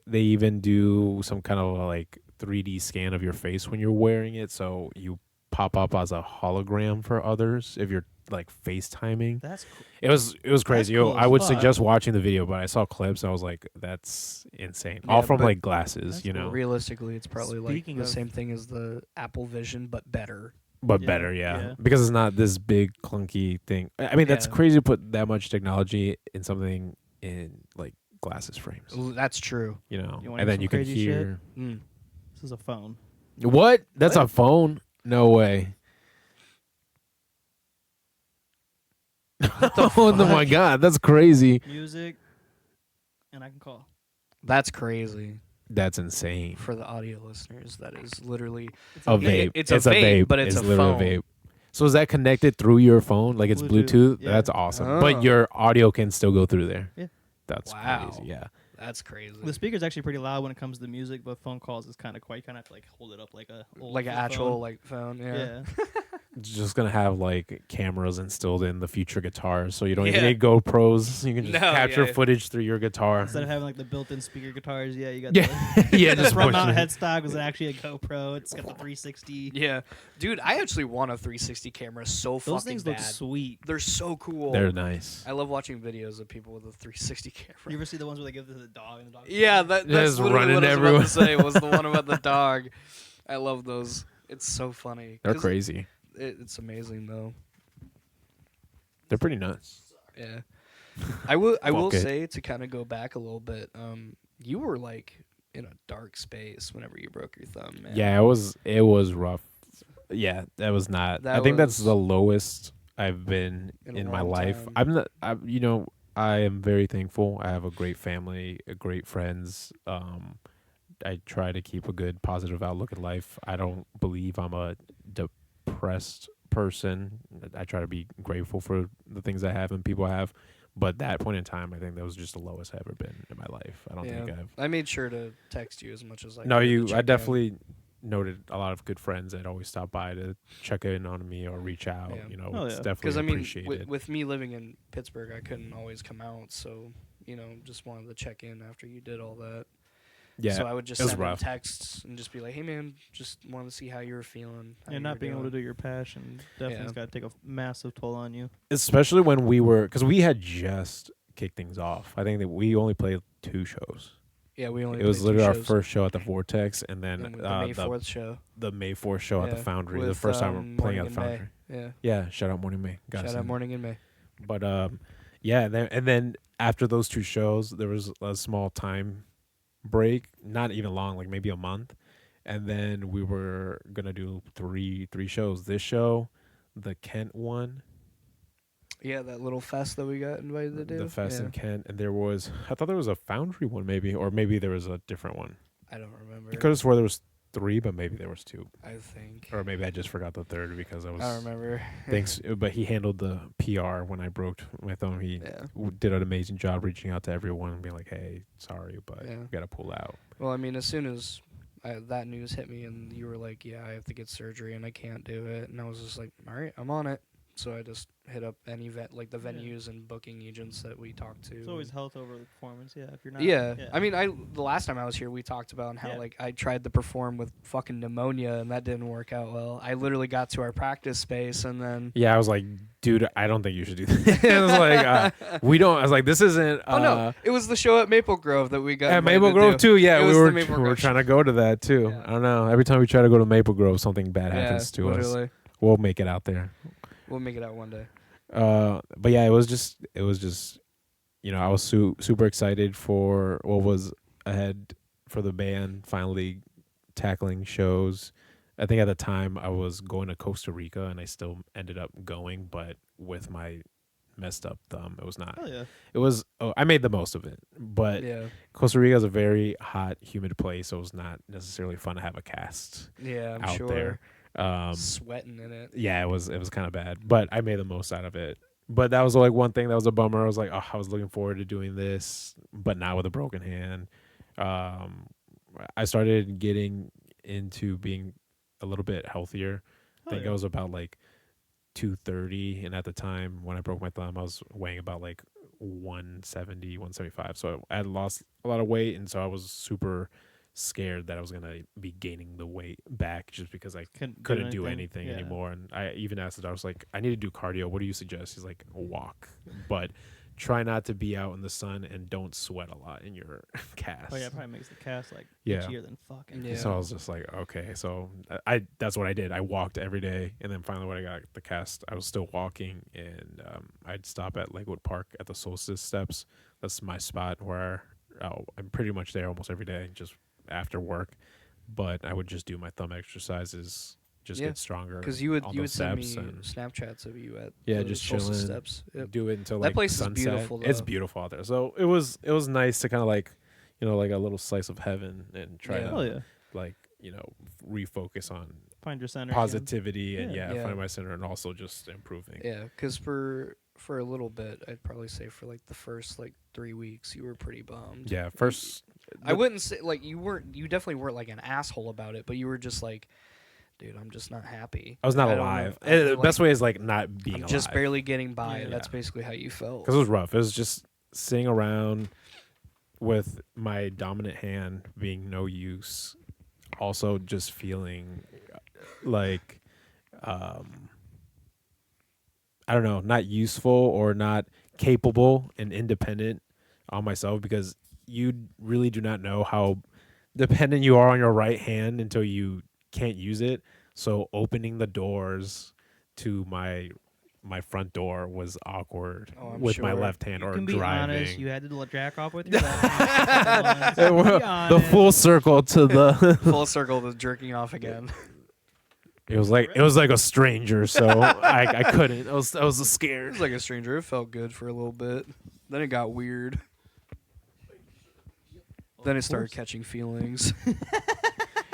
they even do some kind of like 3D scan of your face when you're wearing it, so you pop up as a hologram for others if you're like FaceTiming. That's cool. It was crazy. cool I as would fuck. suggest watching the video, but I saw clips and I was like, that's insane. Yeah, All from but like glasses, that's you know, Realistically, it's probably like Speaking the of- same thing as the Apple Vision, but better. but Yeah, better, yeah. because it's not this big clunky thing. I mean, that's Yeah. crazy to put that much technology in something in like glasses frames, That's true. you know, You wanna and hear then some you can crazy shit? hear Mm. This is a phone. what? That's a phone? No way. Oh my god, that's crazy. Music, and I can call. That's crazy That's insane. for the audio listeners. That is literally A vape. It's a vape, but it's a literally phone. a vape. So is that connected through your phone? Like it's Bluetooth? Bluetooth, yeah. That's awesome. Oh. But your audio can still go through there. Yeah. That's Wow. crazy. Yeah. That's crazy. The speaker's actually pretty loud when it comes to music, but phone calls is kind of quiet. You kind of have to like hold it up like a old Like an flip actual phone. like phone. Yeah. Yeah. It's just gonna have like cameras instilled in the future guitars, so you don't Yeah. even need GoPros. You can just No, capture yeah. footage through your guitar. Instead of having like the built-in speaker guitars, yeah, you got Yeah. the Yeah, the just front push mount it. headstock was actually a GoPro. It's got the 360. Yeah, dude, I actually want a 360 camera so Those fucking things bad. look sweet. They're so cool. They're nice. I love watching videos of people with a 360 camera. You ever see the ones where they give it to the dog and the dog? Yeah, that's Just literally running what I was everywhere. about to say. Was the one about the dog. I love those. It's so funny. They're 'Cause crazy. It's amazing though. They're pretty nuts. Yeah, I will Fuck it. say to kind of go back a little bit. You were like in a dark space whenever you broke your thumb, man. Yeah, it was rough. Yeah, that was not. That I think that's was- the lowest I've been In a in my long life. time. I'm not. You know, I am very thankful. I have a great family, great friends. I try to keep a good positive outlook at life. I don't believe I'm a depressed person. I try to be grateful for the things I have and people I have. But that point in time, I think that was just the lowest I've ever been in my life. I don't Yeah. think I've. I made sure to text you as much as I No, could to you. check I in. definitely noted a lot of good friends that always stop by to check in on me or reach out. Yeah. You know, Oh, it's yeah. definitely Because I mean, appreciated. with me living in Pittsburgh, I couldn't always come out, so just wanted to check in after you did all that. yeah, So I would just it was send them rough. texts and just be like, "Hey man, just wanted to see how you were feeling." how And you not were being able to doing." do your passion definitely Yeah. has got to take a massive toll on you. Especially when we were, because we had just kicked things off. I think that we only played 2 shows. Yeah, we only. It was played 2 literally our shows. first show at the Vortex, and then And the May 4th show. the May 4th show at the Yeah, Foundry. The with, first time we're playing at the Morning and May. Foundry. Yeah. Yeah, shout out Morning May. Gotta Shout say out that. Morning in May. But yeah, and then after those 2 shows, there was a small time break, not even long, like maybe a month, and then we were gonna do three shows. This show, the Kent one, Yeah, that little fest that we got invited to do. the fest yeah. in Kent, and I thought there was a Foundry one maybe, or maybe there was a different one. I don't remember. I could have swore there was 3, but maybe there was 2, I think. or maybe I just forgot the third because I was. I don't remember. Thanks, but he handled the PR when I broke my thumb. He Yeah. did an amazing job reaching out to everyone and being like, "Hey, sorry, but Yeah. we gotta pull out." Well, I mean, as soon as that news hit me and you were like, yeah, I have to get surgery and I can't do it. And I was just like, all right, I'm on it. So I just hit up any like the venues and booking agents that we talked to. It's always health over the performance. Yeah, if you're not. Yeah. I mean, the last time I was here, we talked about how like I tried to perform with fucking pneumonia and that didn't work out well. I literally got to our practice space and then. Yeah, I was like, dude, I don't think you should do that. It was like, we don't. I was like, this isn't. Oh no, it was the show at Maple Grove that we got. At invited Maple Grove to. too. Yeah, It we was were the Maple Grove trying to go to that too. Yeah. I don't know. Every time we try to go to Maple Grove, something bad happens to us. Literally. We'll make it out there. We'll make it out one day. But yeah, it was just, I was super excited for what was ahead for the band finally tackling shows. I think at the time I was going to Costa Rica and I still ended up going, but with my messed up thumb, it was not. Oh yeah. It was. I made the most of it, but Yeah. Costa Rica is a very hot, humid place, so it was not necessarily fun to have a cast Yeah, I'm out sure. there. Sweating in it. Yeah, it was kind of bad, but I made the most out of it. But that was like one thing that was a bummer. I was like, oh, I was looking forward to doing this, but not with a broken hand. I started getting into being a little bit healthier. I think I was about like 230, and at the time when I broke my thumb, I was weighing about like 170, 175. So I had lost a lot of weight, and so I was super scared that I was gonna be gaining the weight back just because I couldn't do anything anymore. And I even asked the doctor, I was like, I need to do cardio. What do you suggest? He's like, walk, but try not to be out in the sun and don't sweat a lot in your cast. Oh yeah, it probably makes the cast like Yeah. itchier than fucking. Yeah. So I was just like, okay. So that's what I did. I walked every day, and then finally when I got the cast, I was still walking, and I'd stop at Lakewood Park at the Solstice Steps. That's my spot where I'm pretty much there almost every day, just after work. But I would just do my thumb exercises, just get stronger. Because you would on send those me steps and Snapchats of you at just Solstice chilling, Steps. Yep. do it until like That place sunset. is beautiful. It's though. beautiful out there. So it was nice to kind of like, like a little slice of heaven and try Oh to yeah. like, refocus on Find your center. positivity and Yeah. find my center and also just improving. Yeah, because for a little bit, I'd probably say for like the first like 3 weeks, you were pretty bummed. Yeah, first I wouldn't say like you definitely weren't like an asshole about it, but you were just like, dude, I'm just not happy. I was not I don't alive. know. The best way is like not being I'm alive. just barely getting by. Yeah. That's basically how you felt. Because it was rough. It was just sitting around with my dominant hand being no use. Also just feeling like, I don't know, not useful or not capable and independent on myself, because you really do not know how dependent you are on your right hand until you can't use it. So opening the doors to my front door was awkward I'm with my sure. left hand, You or can be driving. honest. You had to jack off with your left hand. Be The honest. full circle to the Full circle to jerking off again. it was like a stranger, so I couldn't. I was It scared. was like a stranger. It felt good for a little bit. Then it got weird. Then it started catching feelings.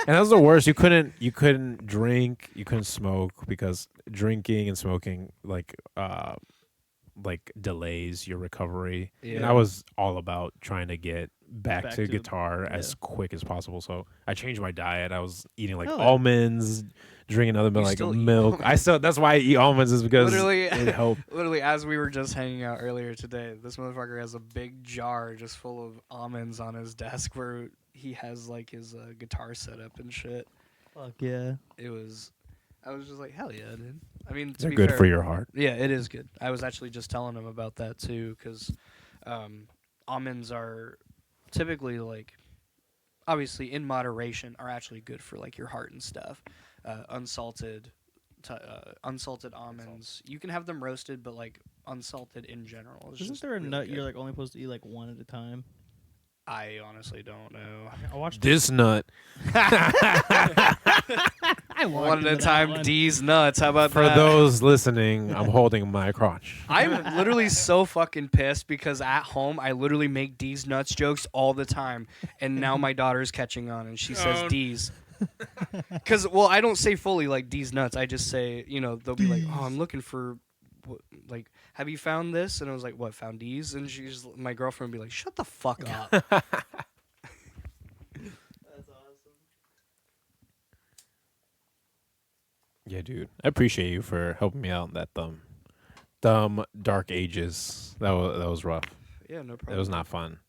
And that was the worst. You couldn't drink, you couldn't smoke, because drinking and smoking like delays your recovery. And Yeah. I was all about trying to get back to to the- guitar as quick as possible. So I changed my diet. I was eating like Hell yeah. almonds, drinking other You like still eat milk. That's why I eat almonds, is because Literally- it helped. Literally, as we were just hanging out earlier today, this motherfucker has a big jar just full of almonds on his desk where he has like his guitar setup and shit. Fuck yeah. I was just like, hell yeah, dude. I mean, to They're be good fair, for your heart. Yeah, it is good. I was actually just telling him about that too, because almonds are typically like, obviously in moderation, are actually good for like your heart and stuff. Unsalted unsalted almonds. You can have them roasted, but like unsalted in general. Is Isn't just there a really nut good. you're like only supposed to eat like one at a time? I honestly don't know. I watched This nut. I walked One at a into that time, one. D's nuts. How about For that? those listening, I'm holding my crotch. I'm literally so fucking pissed because at home I literally make D's nuts jokes all the time, and now my daughter's catching on and she says D's. Because I don't say fully like D's nuts. I just say they'll be like, oh, I'm looking for, like, have you found this? And I was like, what, found D's? And my girlfriend would be like, shut the fuck up. That's awesome. Yeah, dude. I appreciate you for helping me out in that dumb dark ages. That was rough. Yeah, no problem. It was not fun.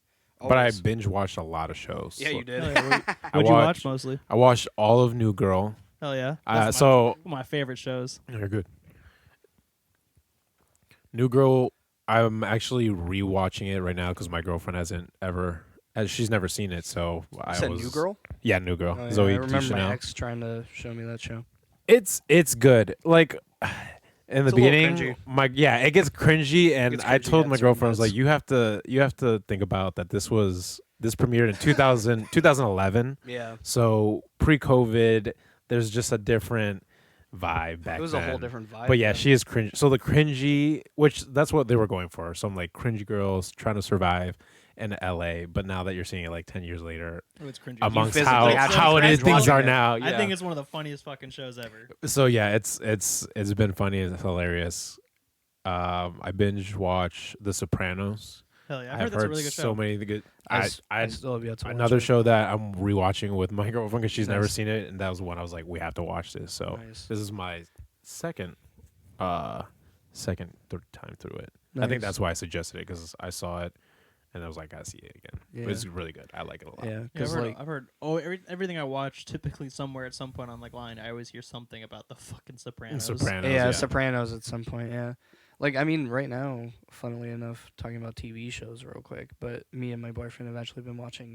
But I Always. binge watched a lot of shows. Yeah, you did. Hell yeah, I what'd you watch watched- mostly? I watched all of New Girl. Hell yeah. So One of my favorite shows. you're good. New Girl. I'm actually rewatching it right now because my girlfriend she's never seen it. So You said New Girl? Yeah, New Girl. Oh, yeah, Zoe I remember my Deschanel. ex trying to show me that show. It's good. Like in the It's a little beginning, cringy. it gets cringy, and Gets I cringy told at my certain girlfriend, I was bits. like, you have to think about that. This premiered in 2011. Yeah. So pre-COVID, there's just a different vibe back then. It was a whole different vibe. But yeah, though. she is cringe. So the cringy, which that's what they were going for. Some like cringy girls trying to survive in LA. But now that you're seeing it like 10 years later, Oh, it's cringy. amongst physically how have to how it is cringe things watching are it. now, I yeah. think it's one of the funniest fucking shows ever. So yeah, it's been funny and hilarious. I binge watch The Sopranos. Hell yeah. I I've heard that's a really good so show. many good. I I still have yet to watch another it. show that I'm rewatching with my girlfriend because she's never Nice. seen it, and that was one I was like, we have to watch this. So Nice. this is my third time through it. I Nice. think that's why I suggested it because I saw it, and I was like, I see it again. Yeah. But it's really good. I like it a lot. Yeah, Yeah, I've because heard, I've heard. Oh, everything I watch, typically somewhere at some point on like line, I always hear something about the fucking Sopranos. Sopranos. yeah, Sopranos at some point. Yeah, like I mean, right now, funnily enough, talking about TV shows real quick, but me and my boyfriend have actually been watching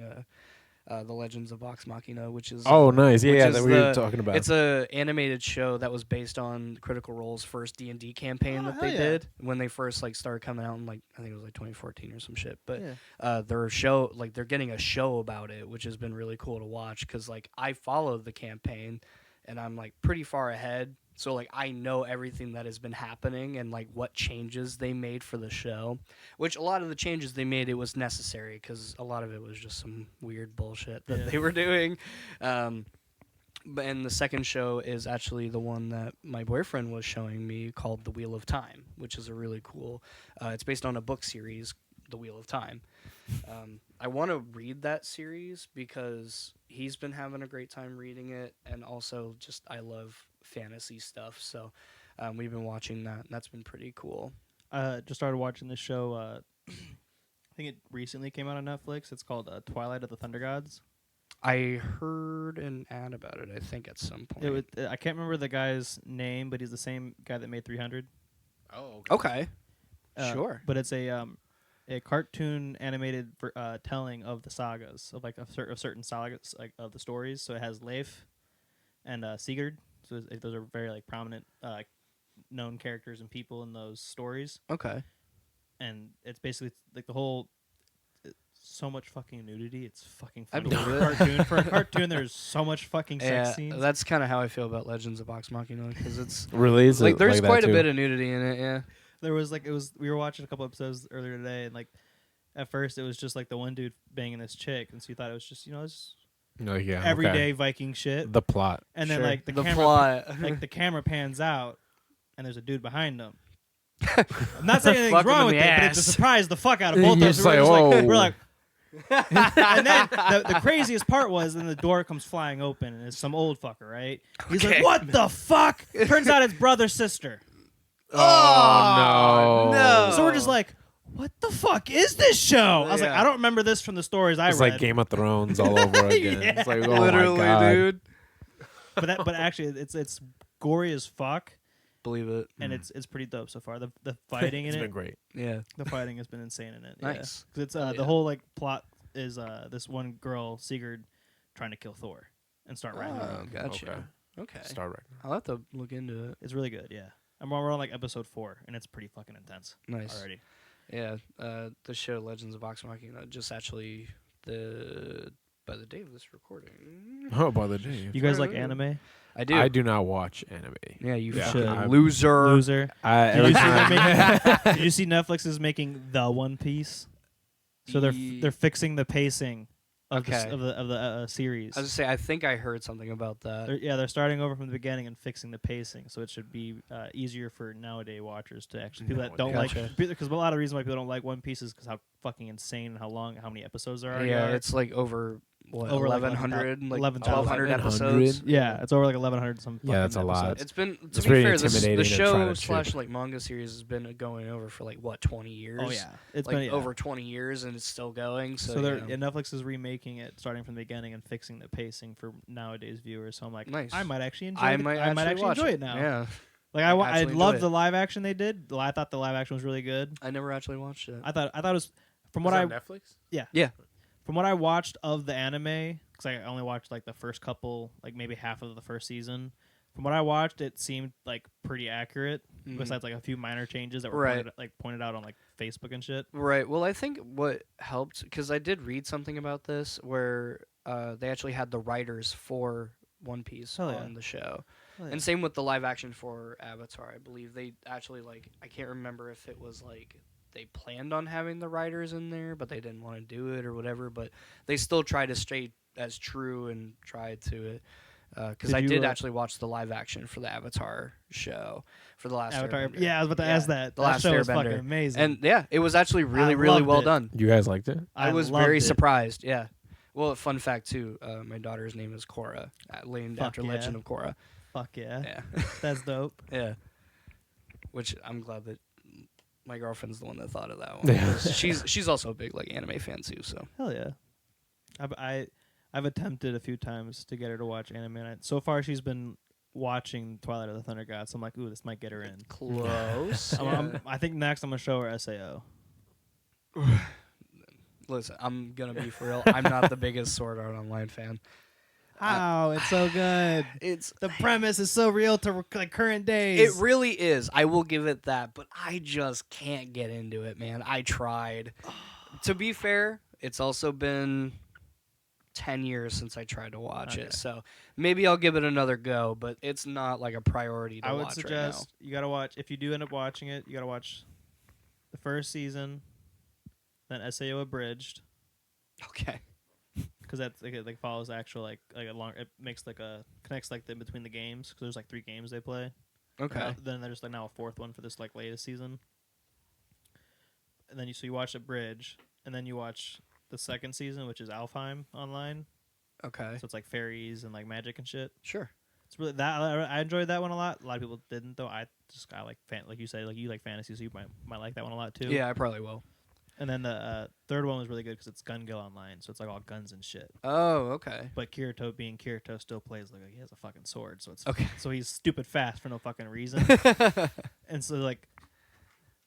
The Legends of Vox Machina, which is Oh, nice. Yeah, which yeah, is that we were the- talking about. It's a animated show that was based on Critical Role's first D&D campaign Oh, that hell they yeah. did when they first like started coming out in like I think it was like 2014 or some shit. But Yeah. they're getting a show about it, which has been really cool to watch because like I followed the campaign and I'm like pretty far ahead. So like I know everything that has been happening and like what changes they made for the show, which a lot of the changes they made, it was necessary because a lot of it was just some weird bullshit that Yeah. they were doing. And the second show is actually the one that my boyfriend was showing me called The Wheel of Time, which is a really cool. It's based on a book series, The Wheel of Time. I want to read that series because he's been having a great time reading it, and also just I love fantasy stuff. So we've been watching that, and that's been pretty cool. Just started watching this show. I think it recently came out on Netflix. It's called Twilight of the Thunder Gods. I heard an ad about it, I think, at some point. I can't remember the guy's name, but he's the same guy that made 300. Oh, Okay. Sure. But it's a cartoon animated telling of the sagas of like a certain sagas like of the stories. So it has Leif and Sigurd. So those are very like prominent known characters and people in those stories. Okay. And it's basically like the whole. So much fucking nudity. It's fucking I funny. believe it. For a cartoon, there's so much fucking sex scenes. That's kind of how I feel about Legends of Vox Machina because it's really? Is like it there's like that quite a too? bit of nudity in it. Yeah. There was like we were watching a couple episodes earlier today, and like at first it was just like the one dude banging this chick, and so you thought it was just it's No, yeah, everyday okay. Viking shit. The plot. And then Sure. like the camera, plot. like the camera pans out, and there's a dude behind them. I'm not saying anything's Fuck him wrong in with the it, but it just ass. surprised the fuck out of both of You're us. just like, whoa. We're like, and then the craziest part was then the door comes flying open and it's some old fucker, right? He's Okay. like, "What the fuck?" Turns out it's brother sister. Oh, no. So we're just like, "What the fuck is this show?" I was like, Yeah. "I don't remember this from the stories I It's read." like Game of Thrones all over again. Yeah. It's like, oh Literally, my God. dude. but actually, it's gory as fuck, Believe it. and it's pretty dope so far. The fighting in It's it, been great. Yeah. the fighting has been insane in it. Nice. because it's Hell the yeah. whole like plot is this one girl Sigurd trying to kill Thor and start riding him. Oh, gotcha. Okay. Okay. start right now. I'll have to look into it. It's really good. Yeah, we're on like episode 4, and it's pretty fucking intense Nice. already. Yeah. The show Legends of Vox Machina just actually by the day of this recording. Oh, by the day. You guys like anime? I do. I do not watch anime. Yeah, you Yeah, fucking I'm- loser. Loser. Every time. Did you see Netflix is making the One Piece? So they're fixing the pacing of Okay. the series. I was gonna say, I think I heard something about that. They're starting over from the beginning and fixing the pacing, so it should be easier for nowadays watchers to actually people that don't Gotcha. like, because a lot of the reason why people don't like One Piece is because how fucking insane and how many episodes there are. Yeah, it's like over Over like 1,100, like 11,000. 1,200 episodes. 1,100? yeah, it's over like 1,100 some. Yeah, that's fucking a lot. episodes. It's been, to It's be pretty fair, intimidating the to try show to slash chip. like manga series has been going over for like what 20 years. Oh yeah, it's like been yeah. over 20 years and it's still going. So, So yeah. Netflix is remaking it starting from the beginning and fixing the pacing for nowadays viewers. So I'm like, Nice. I might actually enjoy. I it. might I might actually actually watch enjoy it now. Yeah, Like I I actually loved enjoy the live action they did. I thought the live action was really good. I never actually watched it. I thought it was from Was what that I Netflix? from what I watched of the anime, because I only watched like the first couple, like maybe half of the first season. From what I watched, it seemed like pretty accurate. Mhm. Besides like a few minor changes that were Right. pointed out on like Facebook and shit. Right. Well, I think what helped, because I did read something about this where they actually had the writers for One Piece Hell yeah. on the show. Oh, yeah. And same with the live action for Avatar. I believe they actually, like, I can't remember if it was like they planned on having the writers in there, but they didn't want to do it or whatever. But they still tried to stay as true and try to it. Because Did I you, did actually watch the live action for the Avatar show for the last Avatar. Airbender. Yeah, I was about to ask that. The That Last show was fucking Airbender. amazing. And yeah, it was actually really, I really loved well it. done. You guys liked it? I was loved very it. surprised. Yeah. Well, fun fact too. My daughter's name is Korra, named Fuck after yeah. Legend of Korra. Fuck yeah, Yeah. that's dope. Yeah. Which I'm glad that my girlfriend's the one that thought of that one. Yeah. 'Cause she's also a big like anime fan too. So Hell yeah. I've attempted a few times to get her to watch anime. And so far, she's been watching Twilight of the Thunder Gods. So I'm like, ooh, this might get her in. close. I think next I'm gonna show her Sao. Listen, I'm gonna be for real. I'm not the biggest Sword Art Online fan. Oh, it's so good. It's The premise is so real to like current days. It really is. I will give it that, but I just can't get into it, man. I tried. To be fair, it's also been 10 years since I tried to watch Okay. it, so maybe I'll give it another go, but it's not like a priority to I would watch suggest you gotta watch, if you do end up watching it, you gotta watch the first season, then Sao Abridged, right now. Okay. because that's like, it like follows actual like a long. It makes like a connects like the between the games, because there's like 3 games they play. Okay. Then there's like now a 4th one for this like latest season. And then you watch Abridged, and then you watch the 2nd season, which is Alfheim Online. Okay. So it's like fairies and like magic and shit. Sure. It's really that I enjoyed that one a lot. A lot of people didn't though. I like like you say, like you like fantasy, so you might like that one a lot too. Yeah, I probably will. And then the 3rd one was really good because it's Gun Gil Online, so it's like all guns and shit. Oh, okay. But Kirito, being Kirito, still plays like he has a fucking sword, so it's Okay. so he's stupid fast for no fucking reason. And so like,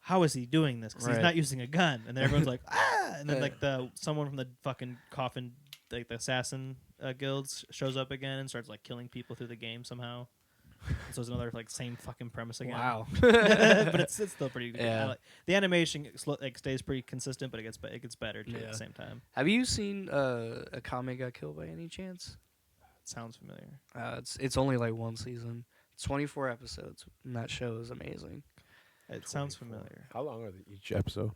how is he doing this? Because Right. he's not using a gun. And then everyone's like, ah! And then like someone from the fucking coffin, like the assassin guilds, shows up again and starts like killing people through the game somehow. So it's another like same fucking premise again. Wow. But it's still pretty good. Yeah. The animation like stays pretty consistent, but it gets better too at Yeah. the same time. Have you seen a Kame got killed by any chance? It sounds familiar. It's only like 1 season. It's 24 episodes, and that show is amazing. It sounds familiar. How long are each episode?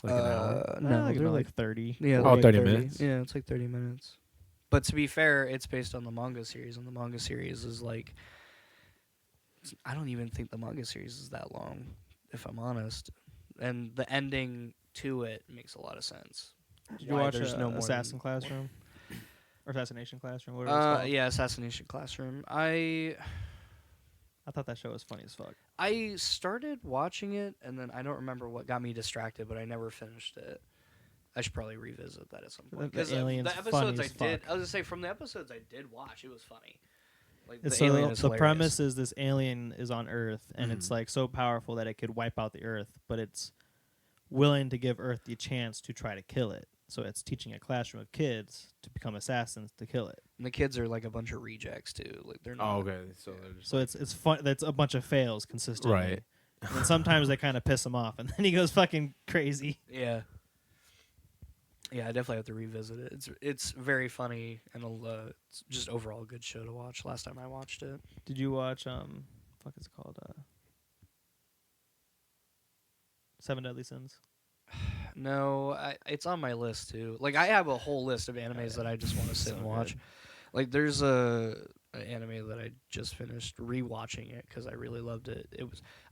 Like an hour? No, like they're about, like 30. yeah, Oh, they're like 30 minutes? Yeah, it's like 30 minutes. But to be fair, it's based on the manga series, and the manga series is like I don't even think the manga series is that long, if I'm honest. And the ending to it makes a lot of sense. Did you Why watch there's no more Assassin than- Classroom? Or Assassination Classroom? Whatever it's called. Yeah, Assassination Classroom. I I thought that show was funny as fuck. I started watching it, and then I don't remember what got me distracted, but I never finished it. I should probably revisit that at some point. The 'Cause, alien's the episodes funny I as did, fuck. I was gonna say from the episodes I did watch, it was funny. Like And the so alien is the hilarious. premise is this alien is on Earth, and Mm-hmm. it's like so powerful that it could wipe out the Earth, but it's willing to give Earth the chance to try to kill it. So it's teaching a classroom of kids to become assassins to kill it. And the kids are like a bunch of rejects too. Like they're not. Oh, okay. So they're just So it's fun. That's a bunch of fails consistently. Right. And sometimes they kind of piss him off, and then he goes fucking crazy. Yeah. Yeah, I definitely have to revisit it. It's very funny and it's just overall a good show to watch. Last time I watched it. Did you watch fuck it's called 7 Deadly Sins? No, it's on my list too. Like I have a whole list of animes that I just want to sit and watch. Like there's an anime that I just finished rewatching it because I really loved it.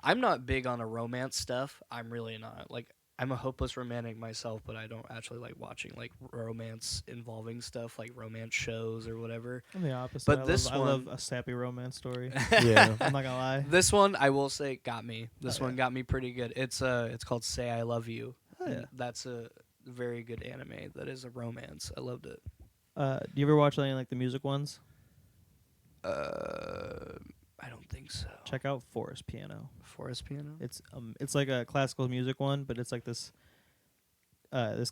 I'm not big on a romance stuff. I'm really not. Like I'm a hopeless romantic myself, but I don't actually like watching like romance involving stuff like romance shows or whatever. I'm the opposite. But I love a sappy romance story. Yeah. I'm not gonna lie. This one I will say got me. This Oh, one yeah. got me pretty good. It's called Say I Love You. Oh, And yeah. that's a very good anime. That is a romance. I loved it. Do you ever watch any like the music ones? I don't think so. Check out Forest Piano. Forest Piano. It's like a classical music one, but it's like this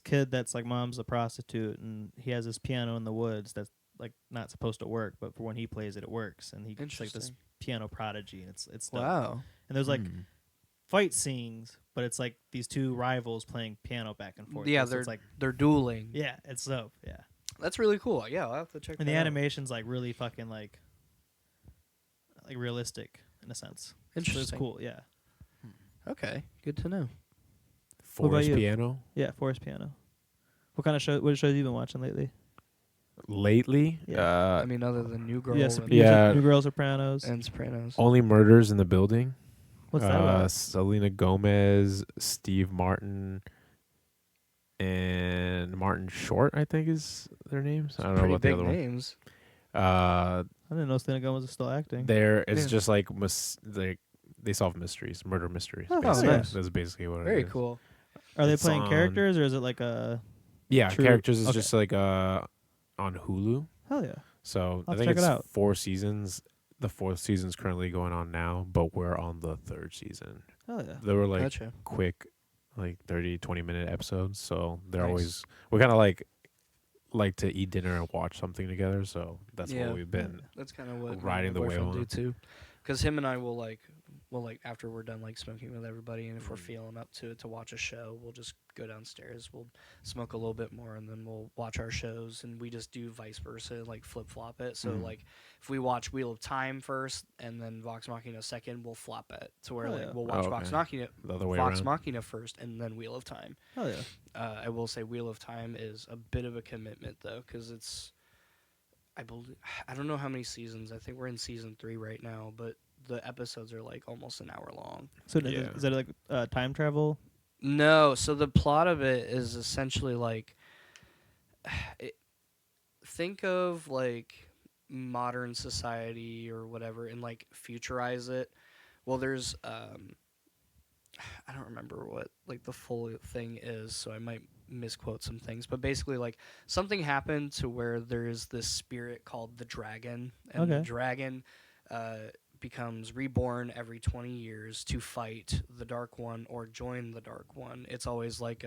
kid that's like mom's a prostitute, and he has this piano in the woods that's like not supposed to work, but for when he plays it, it works, and he's like this Interesting. piano prodigy, and it's dope. Wow. And there's like fight scenes, but it's like these two rivals playing piano back and forth. Yeah, So it's like they're dueling. yeah, it's dope. Yeah, That's really cool. Yeah, I'll have to check and that the out. animation's like really fucking like realistic in a sense. So it's Interesting. cool. Yeah, Okay, good to know. What about Forest you? Piano. yeah. Forest Piano. What kind of show? What shows have you been watching lately? Lately, Yeah. I mean, other than New Girl Yes, and, Yeah. New Girl, Sopranos. and Sopranos. Only Murders in the Building. What's that about? Selena Gomez, Steve Martin, and Martin Short, I think is their names. I don't know Pretty about the big other one. names. I didn't know Selena Gomez was still acting. It's Yeah. just like they solve mysteries, murder mysteries. Oh, basically. nice. That's basically what Very it is. cool. Are they It's playing on- characters, or is it like a? Yeah, True. characters is Okay. just like on Hulu. Hell yeah! So I'll I think check it it's out. 4 seasons. The 4th season's currently going on now, but we're on the 3rd season. Hell yeah! They were like Gotcha. quick, like 30, 20-minute episodes. So they're Nice. always, we kind of like to eat dinner and watch something together. So that's Yeah. what we've been. That's kind of what riding my the wave boyfriend do on. too. Because him and I will like after we're done like smoking with everybody, and if we're feeling up to it to watch a show, we'll just go downstairs. We'll smoke a little bit more, and then we'll watch our shows. And we just do vice versa, like flip flop it. So like if we watch Wheel of Time first, and then Vox Machina second, we'll flop it to where Oh, like yeah. we'll watch Oh, Vox okay. Machina. The other way Vox around. Machina first, and then Wheel of Time. Hell yeah! I will say Wheel of Time is a bit of a commitment though, because it's I don't know how many seasons. I think we're in season 3 right now, but the episodes are like almost an hour long. So Yeah. is that like time travel? No, so the plot of it is essentially like think of like modern society or whatever and like futurize it. Well, there's I don't remember what like the full thing is, so I might misquote some things, but basically like something happened to where there is this spirit called the dragon, and the Okay. dragon becomes reborn every 20 years to fight the Dark One or join the Dark One. It's always like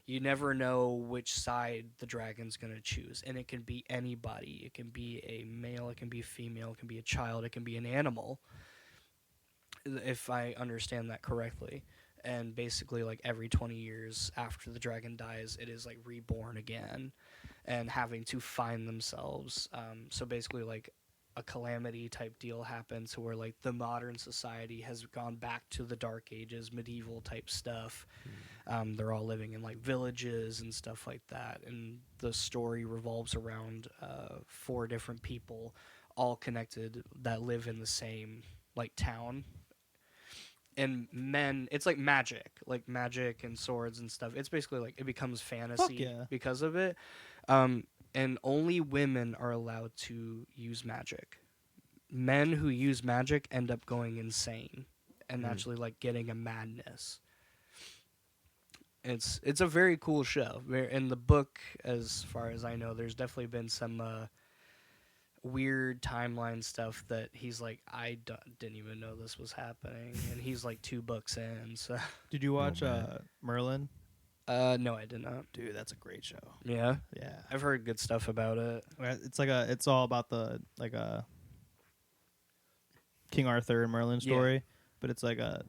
you never know which side the dragon's going to choose, and it can be anybody. It can be a male, it can be a female, it can be a child, it can be an animal, if I understand that correctly. And basically like every 20 years after the dragon dies, it is like reborn again and having to find themselves. So basically like a calamity type deal happens to where like the modern society has gone back to the dark ages, medieval type stuff. They're all living in like villages and stuff like that, and the story revolves around 4 different people all connected that live in the same like town. And men, it's like magic and swords and stuff. It's basically like it becomes fantasy yeah. because of it. And only women are allowed to use magic. Men who use magic end up going insane and actually like getting a madness. It's a very cool show. In the book, as far as I know, there's definitely been some weird timeline stuff that he's like, didn't even know this was happening, and he's like 2 books in. So Did you watch man. Merlin? No, I did not. Dude, that's a great show. Yeah, Yeah. I've heard good stuff about it. It's all about the like a King Arthur and Merlin story, but it's like a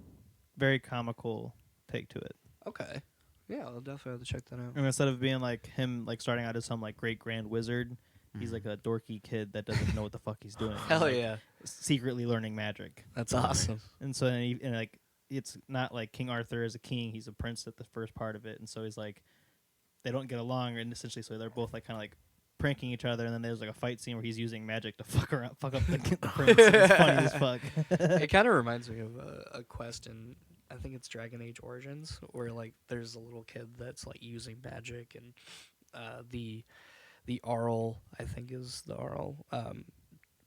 very comical take to it. Okay. Yeah, I'll definitely have to check that out. And instead of being like him like starting out as some like great grand wizard, he's like a dorky kid that doesn't know what the fuck he's doing. Hell like, yeah. Secretly learning magic. That's awesome. And so and like it's not like King Arthur is a king, he's a prince at the first part of it, and so he's like they don't get along, and essentially so they're both like kind of like pranking each other, and then there's like a fight scene where he's using magic to fuck up the prince. It's funny as fuck. It kind of reminds me of a quest in, I think it's Dragon Age Origins, where like there's a little kid that's like using magic, and the Arl, I think is the Arl,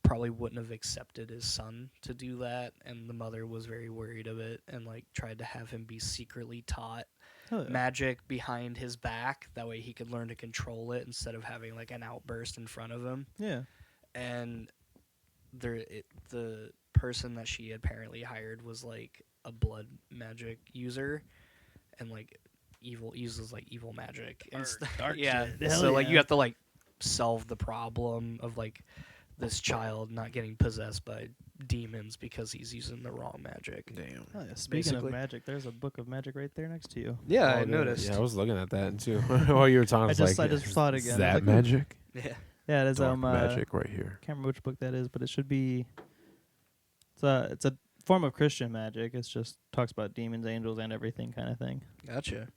probably wouldn't have accepted his son to do that, and the mother was very worried of it and like tried to have him be secretly taught magic behind his back, that way he could learn to control it instead of having like an outburst in front of him. Yeah. And the person that she apparently hired was like a blood magic user, and like uses like evil magic and dark yeah. shit. So Hell like yeah. you have to like solve the problem of like this child not getting possessed by demons because he's using the wrong magic. Damn. Oh, yeah. Speaking Basically. of magic, there's a book of magic right there next to you. Yeah, I dude. noticed. Yeah, I was looking at that too. While you were talking, I just saw it again. Is I was that like, magic? Yeah. Yeah, it is Dark magic right here. Can't remember which book that is, but it should be. It's a form of Christian magic. It's just talks about demons, angels, and everything kind of thing. Gotcha.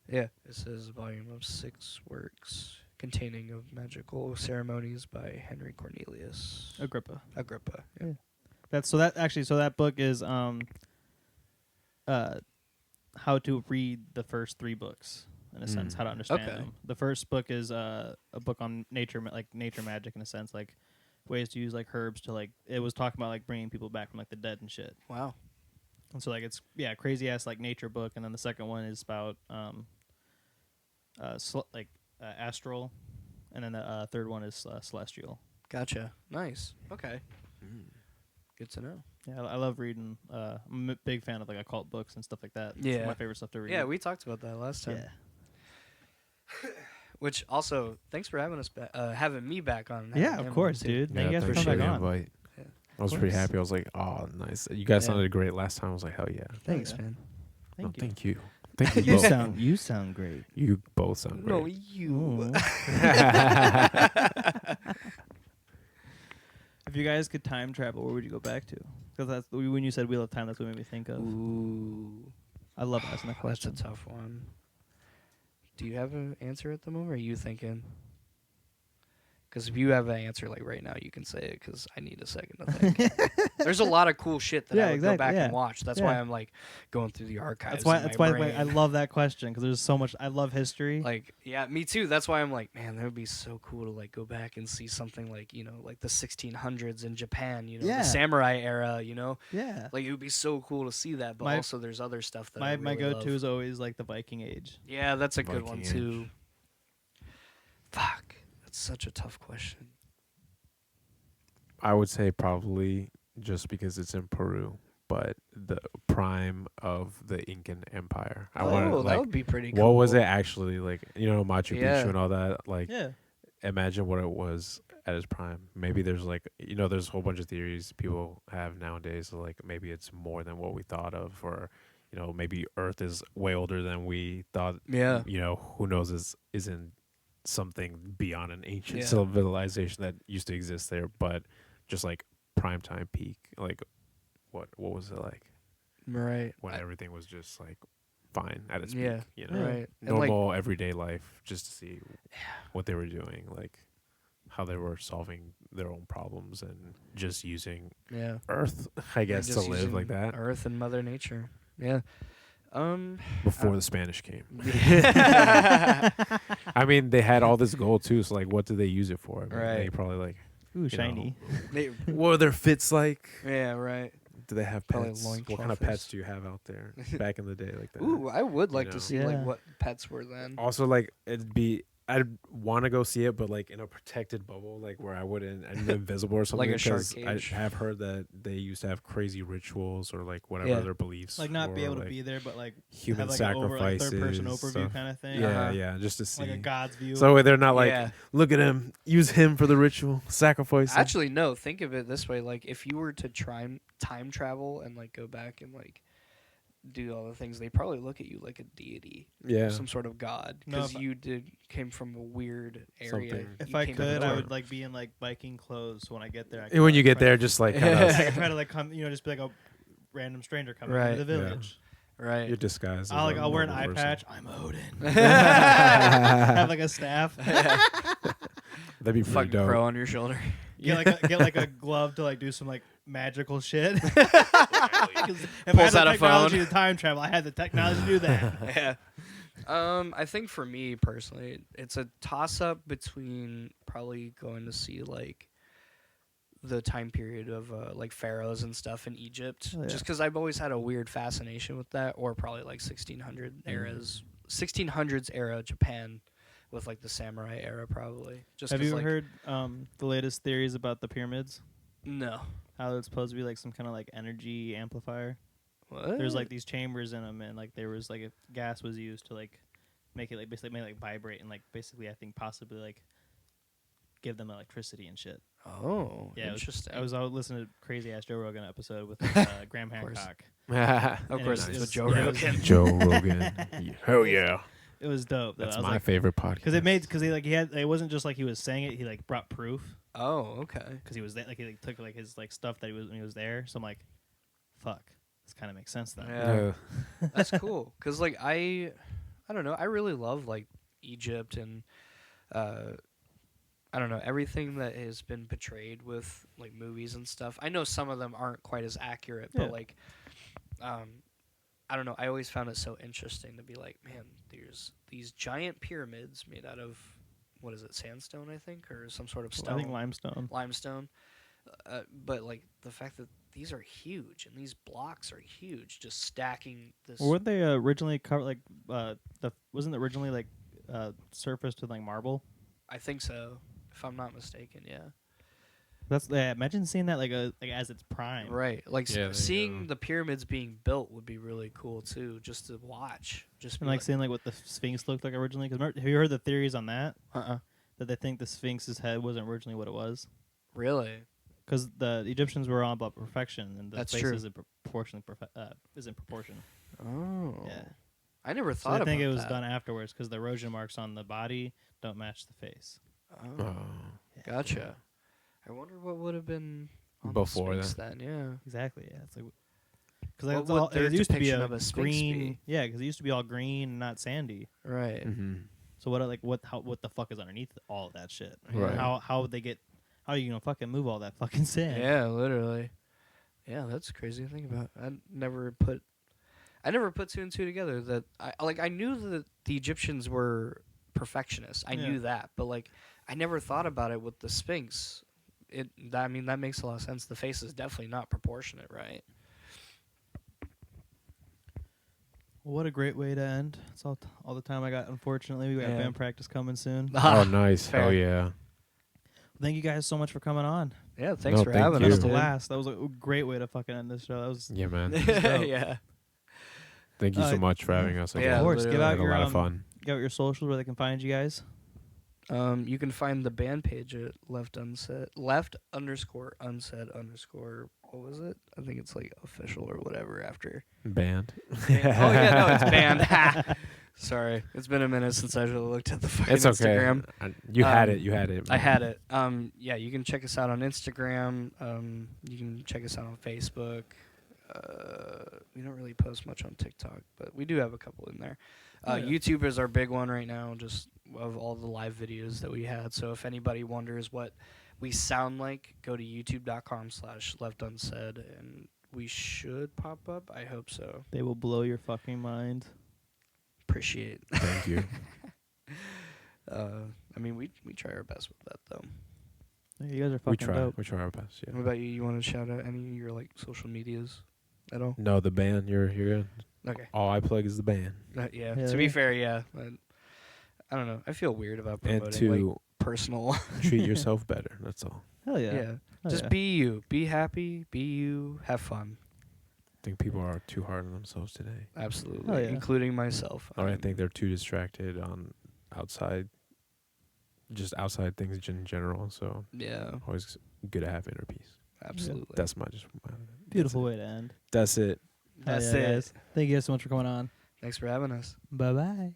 Yeah, it says a volume of 6 works containing of magical ceremonies by Henry Cornelius Agrippa. Agrippa. Yeah. That book is how to read the first 3 books in a sense, how to understand Okay. them. The first book is a book on nature magic in a sense, like ways to use like herbs to like it was talking about like bringing people back from like the dead and shit. Wow. And so like it's crazy ass like nature book, and then the second one is about astral, and then the third one is celestial. Gotcha. Nice. Okay. Good to know. Yeah, I love reading. I'm a big fan of like occult books and stuff like that. Yeah. It's my favorite stuff to read. Yeah, we talked about that last time. Yeah. Which also, thanks for having us having me back on. Yeah, having of him course, too. dude. Thank you guys for appreciate coming the back on. invite. Yeah. I was pretty happy. I was like, oh, nice. You guys sounded great last time. I was like, hell yeah. Thanks, Yeah. man. Thank you. Thank you. Thank you. You sound great. You both sound great. No, you. If you guys could time travel, where would you go back to? Because that's when you said Wheel of Time. That's what made me think of. Ooh. I love asking that That's a question. tough one. Do you have an answer at the moment, or are you thinking? Because if you have an answer like right now, you can say it, because I need a second to think. There's a lot of cool shit that Yeah, I would exactly, go back yeah. and watch. That's why I'm like going through the archives. That's why in my brain. I love that question, because there's so much. I love history. Like, yeah, me too. That's why I'm like, man, that would be so cool to like go back and see something like, you know, like the 1600s in Japan, you know, Yeah. the samurai era, you know, yeah. like it would be so cool to see that. But also, there's other stuff that I My really go-to love. is always like the Viking Age. Yeah, that's a good one Viking too. Fuck, that's such a tough question. I would say probably just because it's in Peru, but the prime of the Incan Empire. I want that like would be pretty cool. what was it actually like? You know, Machu Yeah. Picchu and all that. Like, Yeah. imagine what it was at its prime. Maybe there's like, you know, there's a whole bunch of theories people have nowadays. So like maybe it's more than what we thought of, or you know, maybe Earth is way older than we thought. Yeah. You know, who knows? Isn't something beyond an ancient Yeah. civilization that used to exist there, but just like prime time peak, like what was it like Right. when everything was just like fine at its Yeah. peak, you know, Right. And, like, normal everyday life, just to see what they were doing, like how they were solving their own problems and just using yeah. Earth, I guess, to Just live using like that Earth and Mother Nature. Yeah. before the Spanish came. I mean, they had all this gold too, so like what did they use it for? I mean, Right. They probably like, Ooh, shiny. what are their fits like? Yeah, right. Do they have Probably pets? loincloth What kind of is- pets do you have out there back in the day like that? Ooh, I would like know. to see Yeah. like what pets were then. Also, like it'd be I'd want to go see it, but like in a protected bubble, like where I'm invisible or something. Like a shark 'cause cage. I have heard that they used to have crazy rituals or like whatever Yeah. their beliefs. Like not be or, able to like, be there, but like human have like an sacrifices. third person overview stuff. kind of thing. Yeah, Uh-huh. yeah, just to see. Like a God's view. So they're not like, Yeah. look at him, use him for the ritual, sacrifice. him. Actually, no. Think of it this way: like, if you were to try time travel and like go back and like do all the things, they probably look at you like a deity, yeah, some sort of god, No, because if I- you came from a weird area. Something. if You I came from could, the I dark. would like be in like biking clothes. So when I get there, I And can, when you like, get try there, to- just like I kind can try to like come, just be like a random stranger coming Right. into the Yeah. village. Right. you're disguised. I'll wear an normal eye person. patch. I'm Odin. Have like a staff. That'd be pretty Fucking dope. crow on your shoulder. Get like a glove to like do some like magical shit. 'Cause if I Pulls had out the a technology phone. to time travel, I had the technology to do that. Yeah. I think for me personally, it's a toss up between probably going to see like the time period of like pharaohs and stuff in Egypt, Oh, yeah. just because I've always had a weird fascination with that, or probably like 1600s era Japan with like the samurai era probably. Just Have 'cause, you like, heard the latest theories about the pyramids? No. How it's supposed to be like some kind of like energy amplifier. What? There's like these chambers in them, and like there was like a gas was used to like make it like basically make it like vibrate and like basically I think possibly like give them electricity and shit. Oh, Yeah, interesting. I was listening to crazy ass Joe Rogan episode with Graham course. Hancock. of and course, it it's was- with Joe yeah, it was- Rogan. Joe Rogan. Hell yeah. It was dope. though. That's I was my like, favorite podcast. because he had it wasn't just like he was saying it. He like brought proof Oh, okay. because he was there. Like he like, took like his like stuff that he was when he was there. So I'm like, fuck, this kind of makes sense then. Yeah. That's cool. Cause like I don't know. I really love like Egypt and I don't know, everything that has been portrayed with like movies and stuff. I know some of them aren't quite as accurate, Yeah. but like I don't know. I always found it so interesting to be like, man, there's these giant pyramids made out of what is it, sandstone, I think, or some sort of stone. I think limestone. But like the fact that these are huge and these blocks are huge, just stacking this. Or weren't they originally covered like wasn't it originally like surfaced with like marble? I think so, if I'm not mistaken. Yeah. That's imagine seeing that like as its prime. Right. Like Yeah, there you seeing go. the pyramids being built would be really cool too, just to watch. Just And like seeing like what the Sphinx looked like originally. Because have you heard the theories on that? That they think the Sphinx's head wasn't originally what it was. really. Because the Egyptians were all about perfection, and the That's face true. isn't isn't proportion. Oh. Yeah. I never So thought I think about it was that. done afterwards because the erosion marks on the body don't match the face. Oh, Oh. gotcha. I wonder what would have been on Before the Sphinx then. Yeah. Exactly. Yeah. It's like What would their it used to be depiction a of a Sphinx green. be? Yeah, because it used to be all green and not sandy. Right. Mm-hmm. So what the fuck is underneath all of that shit? Right. How would they get? How are you gonna fucking move all that fucking sand? Yeah, literally. Yeah, that's crazy to think about. I never put two and two together. That I knew that the Egyptians were perfectionists. I Yeah. knew that, but like I never thought about it with the Sphinx. I mean that makes a lot of sense. The face is definitely not proportionate, right? Well, what a great way to end. That's all the time I got. Unfortunately, we got Yeah. band practice coming soon. Oh, nice. Fair. Hell yeah. Thank you guys so much for coming on. Yeah, thanks No, for thank having you. That us. was a dude. blast. That was a great way to fucking end this show. That was Yeah, man. dope. Yeah. Thank you so Uh, much for having us. Yeah, again. of course. literally. Give I out had a your lot of fun. give out your socials where they can find you guys. You can find the band page at left_unsaid. What was it? I think it's like official or whatever after. Band. Oh yeah, no, it's banned. Sorry, it's been a minute since I really looked at the fucking It's okay. Instagram. You had Um, it. You had it. I had it. Yeah, you can check us out on Instagram. You can check us out on Facebook. We don't really post much on TikTok, but we do have a couple in there. Oh, yeah. YouTube is our big one right now, just of all the live videos that we had. So if anybody wonders what we sound like, go to youtube.com/leftunsaid, and we should pop up. I hope so. They will blow your fucking mind. Appreciate. Thank you. I mean, we try our best with that though. Yeah, you guys are We fucking try. dope. We try our best. Yeah. What about you? You want to shout out any of your like social medias at all? No, the band. You're good. Okay. All I plug is the band. Yeah. Yeah, To be yeah. fair, yeah. But, I don't know. I feel weird about And promoting like to personal. treat yourself better. That's all. Hell yeah. Yeah. Hell Just yeah. be you. Be happy. Be you. Have fun. I think people are too hard on themselves today. Absolutely. Hell yeah. Including myself. Or I think they're too distracted on outside things in general. So Yeah. always good to have inner peace. Absolutely. That's my Beautiful way to end. That's it. That's Hell yeah, it. guys. Thank you guys so much for coming on. Thanks for having us. Bye bye.